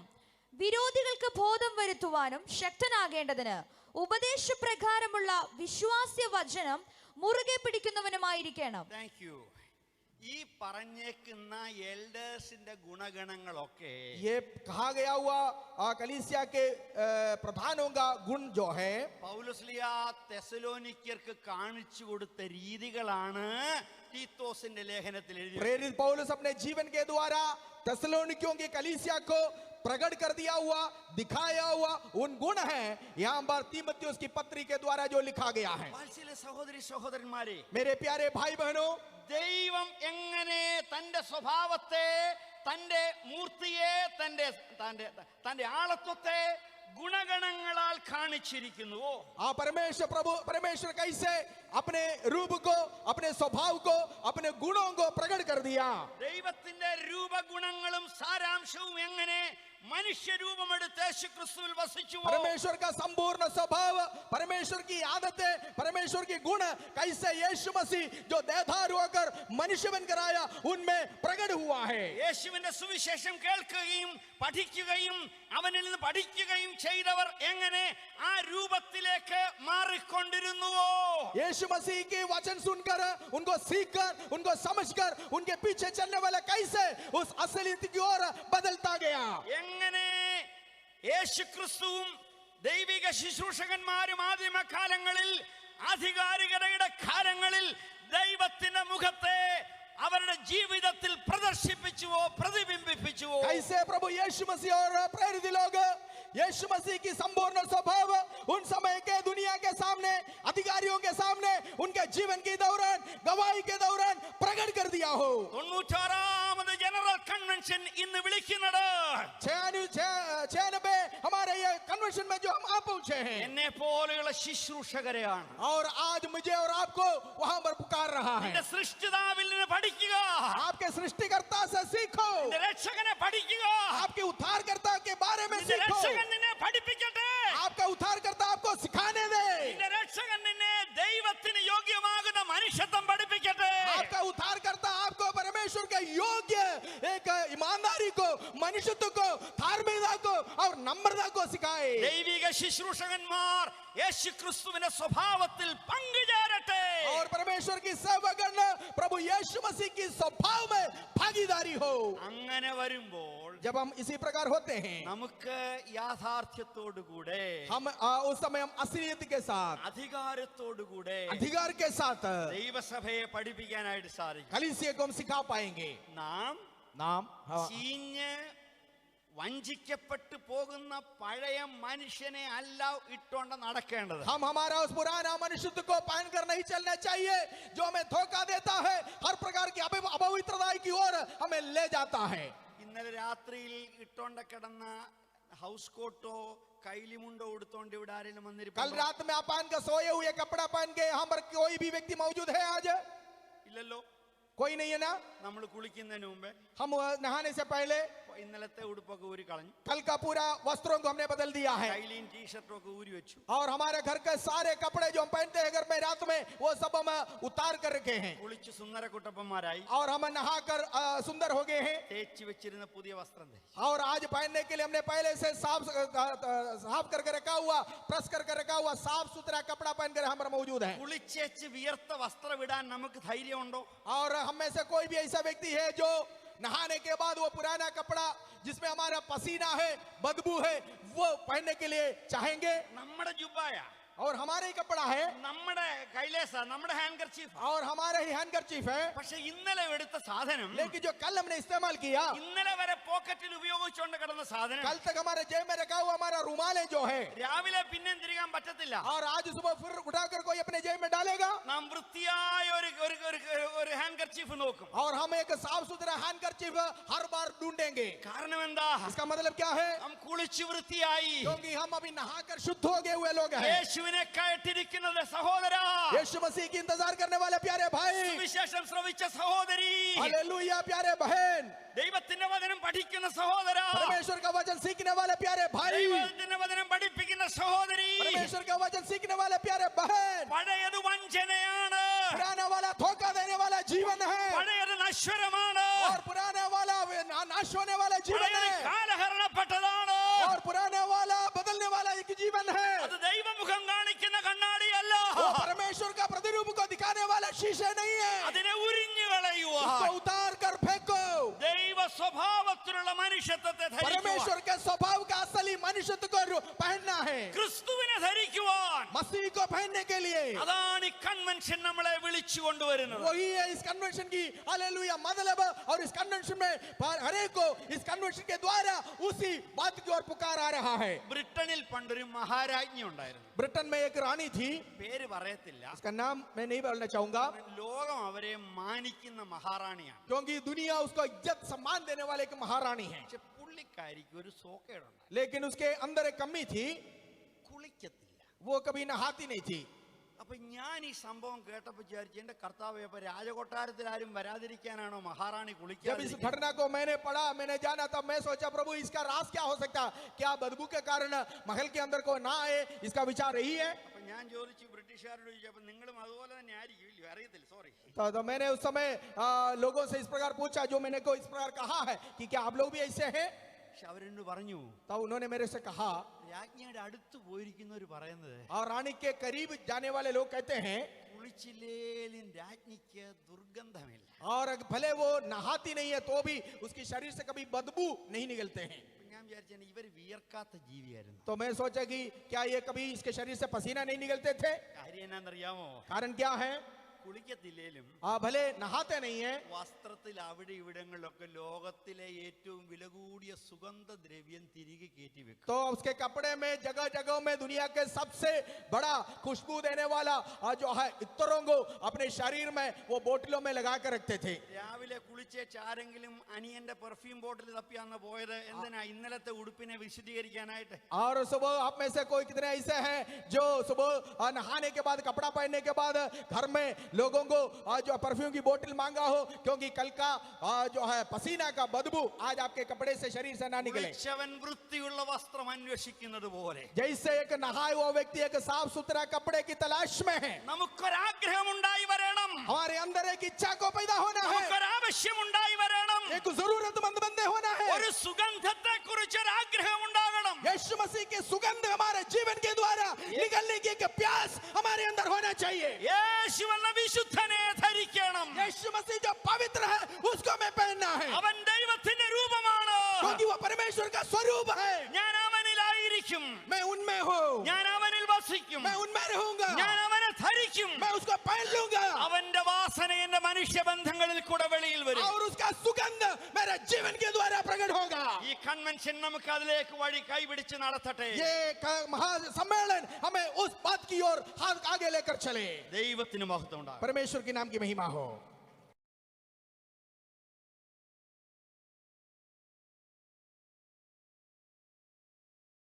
വിരോധികൾക്ക് ബോധം വരുത്തുവാനും ശക്തനാകേണ്ടതിന് ഉപദേശപ്രകാരമുള്ള വിശ്വാസ്യ വചനം മുറുകെ പിടിക്കുന്നവനുമായിരിക്കണം. Thank you. ഈ പറഞ്ഞേക്കുന്ന എൽഡേഴ്സിന്റെ ഗുണഗണങ്ങളൊക്കെ ये कहा गया हुआ कलीसिया के प्रधानों का गुण जो है പൗലോസ്ലിയ തെസ്സലോനിക്കർക്ക് കാണിച്ചു കൊടുത്ത രീതികളാണ് തീത്തോസിന്റെ ലേഖനത്തിൽ എഴുതി. प्रेरित पौलुस अपने जीवन के द्वारा थिस्सलुनीकियों की कलीसिया को प्रकट कर दिया हुआ दिखाया हुआ उन गुण हैं यहाँ पर तीमुथियुस की पत्री के द्वारा जो लिखा गया है. വാത്സല്യ സഹോദരി സഹോദരന്മാരെ, मेरे प्यारे भाई बहनों, ദൈവം എങ്ങനെ തന്റെ സ്വഭാവത്തെ, തന്റെ മൂർത്തിയെ, തന്റെ ആളത്വത്തെ ഗുണഗണങ്ങളാൽ കാണിച്ചിരിക്കുന്നുവോ, परमेश्वर कैसे अपने रूप को, अपने स्वभाव को, अपने गुणों को प्रकट कर दिया. ദൈവത്തിന്റെ രൂപഗുണങ്ങളും സാരാംശവും എങ്ങനെ മനുഷ്യരൂപമെടുത്ത് യേശുക്രിസ്തുവിൽ വസിച്ചുവോ, परमेश्वर का संपूर्ण स्वभाव, परमेश्वर की आदतें, परमेश्वर की गुण कैसे यीशु मसीह जो देहधार होकर मनुष्य बनकर आया उनमें प्रकट हुआ है. യേശുവിന്റെ സുവിശേഷം കേൾക്കുകയും പഠിക്കുകയും അവനിൽ നിന്ന് പഠിക്കുകയും ചെയ്തവർ എങ്ങനെ ആ രൂപത്തിലേക്ക് മാറിക്കൊണ്ടിരുന്നുവോ, यीशु मसीह के वचन सुनकर, उनको सीखकर, उनको समझकर, उनके पीछे चलने वाला कैसे उस असलियत की ओर बदलता गया. എങ്ങനെ യേശുക്രിസ്തുവും ദൈവിക ശുശ്രൂഷകന്മാരും ആദിമകാലങ്ങളിൽ ആധികാരികതയുടെ കാലങ്ങളിൽ ദൈവത്തിന്റെ മുഖത്തെ അവരുടെ ജീവിതത്തിൽ പ്രദർശിപ്പിച്ചുവോ പ്രതിബിംബിപ്പിച്ചുവോ, कैसे प्रभु यीशु मसीह और प्रेरित लोग यीशु मसीह की संपूर्ण स्वभाव उन समय के दुनिया के सामने, अधिकारियों के सामने, उनके जीवन के दौरान, गवाही के दौरान प्रकट कर दिया हो. 96ാമത് ജനറൽ കൺവെൻഷൻ ഇന്ന് വിളിക്കുന്നത് 96 हमारे ये कन्वेंशन में जो हम आ पहुंचे हैं, എന്നെ പോലെയുള്ള ശുശ്രൂഷകരെയാണ്. और आज मुझे और आपको वहां पर पुकार रहा है. നിന്റെ സൃഷ്ടിതാവിൽ നിന്ന് പഠിക്കുക, आपके सृष्टिकर्ता से सीखो, നിന്റെ രക്ഷകനെ പഠിക്കുക, आपके उद्धारकर्ता के बारे में നിന്റെ सीखो. രക്ഷകൻ നിന്നെ പഠിപ്പിക്കട്ടെ, आपका उद्धारकर्ता आपको सिखाने दे, നിന്റെ രക്ഷകൻ നിന്നെ ദൈവത്തിന് യോഗ്യമാകുന്ന മനുഷ്യത്വം പഠിപ്പിക്കട്ടെ. योग्य एक ईमानदारी को, मनुष्यत्व को, धार्मिकता को और नम्रता को सिखाए। ദൈവിക ശുശ്രൂഷകന്മാർ യേശു ക്രിസ്തുവിന്റെ സ്വഭാവത്തിൽ പങ്കുചേരട്ടെ. और परमेश्वर की सेवकगण प्रभु यीशु मसीह की स्वभाव में भागीदारी हो। അങ്ങനെ വരുമ്പോൾ जब हम इसी प्रकार होते हैं, നമുക്ക് യാഥാർത്ഥ്യത്തോടുകൂടെ, हम उस समय हम असलियत के साथ, അധികാരത്തോടുകൂടെ अधिकार के साथ ദൈവസഭയെ പഠിപ്പിക്കാനായിട്ട് സാധിക്കും. कलीसिया को हम सिखा पाएंगे। നാം नाम ചീഞ്ഞ് വഞ്ചിക്കപ്പെട്ടു പോകുന്ന പഴയ മനുഷ്യനെ അല്ല ഇട്ടുകൊണ്ട് നടക്കേണ്ടത്. हम हमारा उस पुराना मनुष्यत्व को पहनकर नहीं चलना चाहिए जो हमें धोखा देता है, हर प्रकार की अपवित्रता की ओर हमें ले जाता है। ഇന്നലെ രാത്രിയിൽ ഇട്ടോണ്ട് കിടന്ന ഹൗസ് കോട്ടോ കൈലിമുണ്ടോ ഉടുത്തോണ്ട് ഇവിടെ ആരെങ്കിലും कल വന്നിരിപ്പുണ്ടോ? रात में आप पहन कर सोए हुए कपड़ा पहन के यहाँ पर कोई भी व्यक्ति मौजूद है आज? ഇല്ലല്ലോ. कोई नहीं है ना? നമ്മൾ കുളിക്കുന്നതിന് മുമ്പേ हम नहाने से पहले ഇന്നലത്തെ ഉടുപ്പൊക്കെ ഊരി കളഞ്ഞു, कल का पूरा वस्त्रों को हमने बदल दिया है കൈലിയും ടീഷർട്ടും ഒക്കെ ഊരി വെച്ചു. और हमारे घर के सारे कपड़े जो हम पहनते हैं घर में रात में वो सब हम उतार कर रखे हैं കുളിച്ച് സുന്ദരക്കുട്ടപ്പന്മാരായി और हम नहाकर सुंदर हो गए हैं। തേച്ച് വെച്ചിരുന്ന പുതിയ വസ്ത്രം ധരിച്ചു. और आज पहनने के लिए हमने पहले से साफ करके रखा हुआ, प्रेस करके रखा हुआ साफ सुथरा कपड़ा पहनकर हम पर मौजूद है। കുളിച്ചേച്ച് വിയർത്ത വസ്ത്രം ഇടാൻ നമുക്ക് ധൈര്യമുണ്ടോ? और हम में से कोई भी ऐसा व्यक्ति है जो नहाने के बाद वो पुराना कपड़ा जिसमें हमारा पसीना है, बदबू है, वो पहनने के लिए चाहेंगे? നമ്മുടെ ജുബ്ബായ, और हमारा ही कपड़ा है നമ്മുടെ കൈലേസ, നമ്മുടെ ഹാൻകർചീഫ്. और हमारा ही हैंडकरचीफ है, പക്ഷെ ഇന്നലെ എടുത്ത സാധനം, लेकिन जो कल हमने इस्तेमाल किया, ഇന്നലെ വരെ പോക്കറ്റിൽ ഉപയോഗിച്ചുകൊണ്ട് കിടന്ന സാധനം कल तक हमारे जेब में रखा हुआ हमारा रुमाल है जो है, രാവിലെ പിന്നെ തിരികാൻ പറ്റത്തില്ല. और आज सुबह फिर उठाकर कोई अपने जेब में डालेगा നാം വൃത്തിയായ ഒരു ഹാൻകർചീഫ് നോക്കും. और हम एक साफ सुथरा हैंडकरचीफ हर बार ढूंढेंगे। കാരണം എന്താ? इसका मतलब क्या है? നാം കുളിച്ചു വൃത്തിയായി क्योंकि हम अभी नहाकर शुद्ध हो गए हुए लोग हैं। യേശുവിനെ കേട്ടിരിക്കുന്നത് സഹോദരാ, यीशु मसीह की इंतजार करने वाले प्यारे भाई, സുവിശേഷം ശ്രവിച്ച സഹോദരി, हालेलुया प्यारे बहन, ദൈവത്തിന്റെ വചനം പഠിക്കുന്ന സഹോദരാ, परमेश्वर का वचन सीखने वाले प्यारे भाई, ദൈവത്തിന്റെ വചനം പഠിപ്പിക്കുന്ന സഹോദരി, परमेश्वर का वचन सीखने वाले प्यारे बहन, പഴയത് വഞ്ചനയാണ്, पुराना वाला धोखा देने वाला जीवन है പഴയത് നശ്വരമാണ്, और पुराना वाला नाश होने वाला जीवन പഴയത് है കാലഹരണപ്പെട്ടതാണ്, और पुराना वाला बदलने वाला एक जीवन है। അത് ദൈവമുഖം കാണിക്കുന്ന കണ്ണാടിയല്ല, वो परमेश्वर का प्रतिरूप को दिखाने वाला शीशे नहीं है, അതിനെ ഉരിഞ്ഞു കളയുക. उसको उतार कर फेंको। ദൈവ സ്വഭാവത്തിലുള്ള മനുഷ്യത്വത്തെ ധരിക്കുക, परमेश्वर के स्वभाव का असली मनुष्यत्व को पहनना है, ക്രിസ്തുവിനെ ധരിക്കുവാൻ. मसीह को पहनने के लिए। അതാണ് ഈ കൺവെൻഷൻ നമ്മളെ വിളിച്ചു കൊണ്ടുവരുന്നത്. वही है इस कन्वेंशन की हालेलुया मतलब, और इस कन्वेंशन में हर एक को इस कन्वेंशन के द्वारा उसी बात की ओर पुकार आ रहा है। ബ്രിട്ടനിൽ പണ്ടൊരു മഹാരാജ്ഞി ഉണ്ടായിരുന്നു. ब्रिटेन में एक रानी थी, പേര് പറയത്തില്ല, इसका नाम मैं नहीं बोलना चाहूंगा ലോകം അവരെ മാനിക്കുന്ന മഹാറാണിയാണ്. क्योंकि दुनिया उसको इज्जत सम्मान देने वाले एक महारानी है, പക്ഷെ പുള്ളിക്കാരിക്ക് ഒരു സോക്കേടുണ്ട്, लेकिन उसके अंदर एक कमी थी, കുളിക്കത്തില്ല. वो कभी नहाती नहीं थी। അപ്പൊ ഞാൻ ഈ സംഭവം കേട്ടപ്പോ വിചാരിച്ചു, എന്റെ കർത്താവേ, അപ്പൊ രാജകൊട്ടാരത്തിൽ ആരും വരാതിരിക്കാനാണോ മഹാറാണി जब इस കുളിക്കാതിരിക്കുന്നത്? घटना को मैंने पढ़ा, मैंने जाना, तब मैं सोचा प्रभु इसका राज क्या हो सकता, क्या बदबू के कारण महल के अंदर को ना आए, इसका विचार यही है। അപ്പൊ ഞാൻ ചോദിച്ചു, ബ്രിട്ടീഷുകാരോട് ചോദിച്ചു, അപ്പൊ നിങ്ങളും അതുപോലെ തന്നെ ആയിരിക്കും ഇല്ലയോ? അറിയത്തില്ല, സോറി. तो मैंने उस समय लोगों से इस प्रकार पूछा, जो मैंने को इस प्रकार कहा है कि क्या आप लोग भी ऐसे हैं? പക്ഷെ അവരെന്നോട് പറഞ്ഞു, तब उन्होंने मेरे से कहा, രാജ്ഞിയുടെ അടുത്ത് പോയിരിക്കുന്നവർ പറയുന്നത്, और रानी के करीब जाने वाले लोग कहते हैं, കുളിച്ചില്ലേലും രാജ്ഞിക്ക് ദുർഗന്ധമില്ല. और भले वो नहाती नहीं है तो भी उसकी शरीर से कभी बदबू नहीं निकलते हैं। അപ്പൊ ഞാൻ വിചാരിച്ചു, ഇവര് വിയർക്കാത്ത ജീവിയായിരുന്നു. तो मैं सोचा कि क्या ये कभी इसके शरीर से पसीना नहीं निकलते थे? കാര്യം എന്നാന്നറിയാമോ? कारण क्या है? കുളിക്കത്തില്ലേലും भले नहाते नहीं है, വസ്ത്രത്തിൽ അവിടെ ഇവിടങ്ങളിലൊക്കെ ലോകത്തിലെ ഏറ്റവും വില കൂടിയ സുഗന്ധദ്രവ്യം തിരികെ കയറ്റി വെക്കും. तो उसके कपड़े में जगह जगह में दुनिया के सबसे बड़ा खुशबू देने वाला जो है इत्तरों को अपने शरीर में वो बोतलों में लगा कर रखते थे। രാവിലെ കുളിച്ചേച്ച് ആരെങ്കിലും അനിയന്റെ പെർഫ്യൂം ബോട്ടിൽ തപ്പിയാന്ന് പോയത് എന്തിനാ? ഇന്നലത്തെ ഉടുപ്പിനെ വിശദീകരിക്കാനായിട്ട്. और सुबह आप में से कोई कितने ऐसे हैं जो सुबह नहाने के बाद, कपड़ा पहनने के बाद घर में लोगों को जो परफ्यूम की बोतल मांगा हो, क्योंकि कल का जो है पसीना का बदबू आज आपके कपड़े से, शरीर से ना निकले। കുളിച്ചവൻ വൃത്തിയുള്ള വസ്ത്രം അന്വേഷിക്കുന്നത് പോലെ जैसे एक नहाया हुआ व्यक्ति एक साफ सुथरा कपड़े की तलाश में है, നമുക്കൊരാഗ്രഹം ഉണ്ടായി വരണം, हमारे अंदर एक इच्छा को पैदा होना है, നമുക്കൊരാവശ്യം ഉണ്ടായി വരണം. एक जरूरतमंद बंदे होना है। ഒരു സുഗന്ധത്തെ കുറിച്ച് ഒരു ആഗ്രഹം ഉണ്ടാകണം. यीशु मसीह के सुगंध हमारे जीवन के द्वारा निकलने की एक प्यास हमारे अंदर होना चाहिए। യേശു എന്ന വിശുദ്ധനെ ധരിക്കണം. यीशु मसीह जो पवित्र है उसको हमें पहनना है, അവൻ ദൈവത്തിന്റെ രൂപമാണ്. क्योंकि वो परमेश्वर का स्वरूप है। ഞാൻ അവനിലായിരിക്കും, मैं उनमें हूँ, ഞാൻ അവനിൽ വസിക്കും, मैं उनमें रहूंगा, ഞാൻ അവനെ ധരിക്കും. मैं उसको पहन लूंगा അവന്റെ വാസന എന്റെ മനുഷ്യബന്ധങ്ങളിൽ കൂടെ വെളിയിൽ വരും. और उसका सुगंध मेरे जीवन के द्वारा प्रकट होगा। ഈ കൺവെൻഷൻ നമുക്ക് അതിലേക്ക് വഴി കൈപിടിച്ച് നടത്തട്ടെ. ये महासम्मेलन हमें उस बात की ओर हाथ आगे लेकर चले। ദൈവത്തിന് മഹത്വം ഉണ്ടാകട്ടെ. परमेश्वर के नाम की महिमा हो।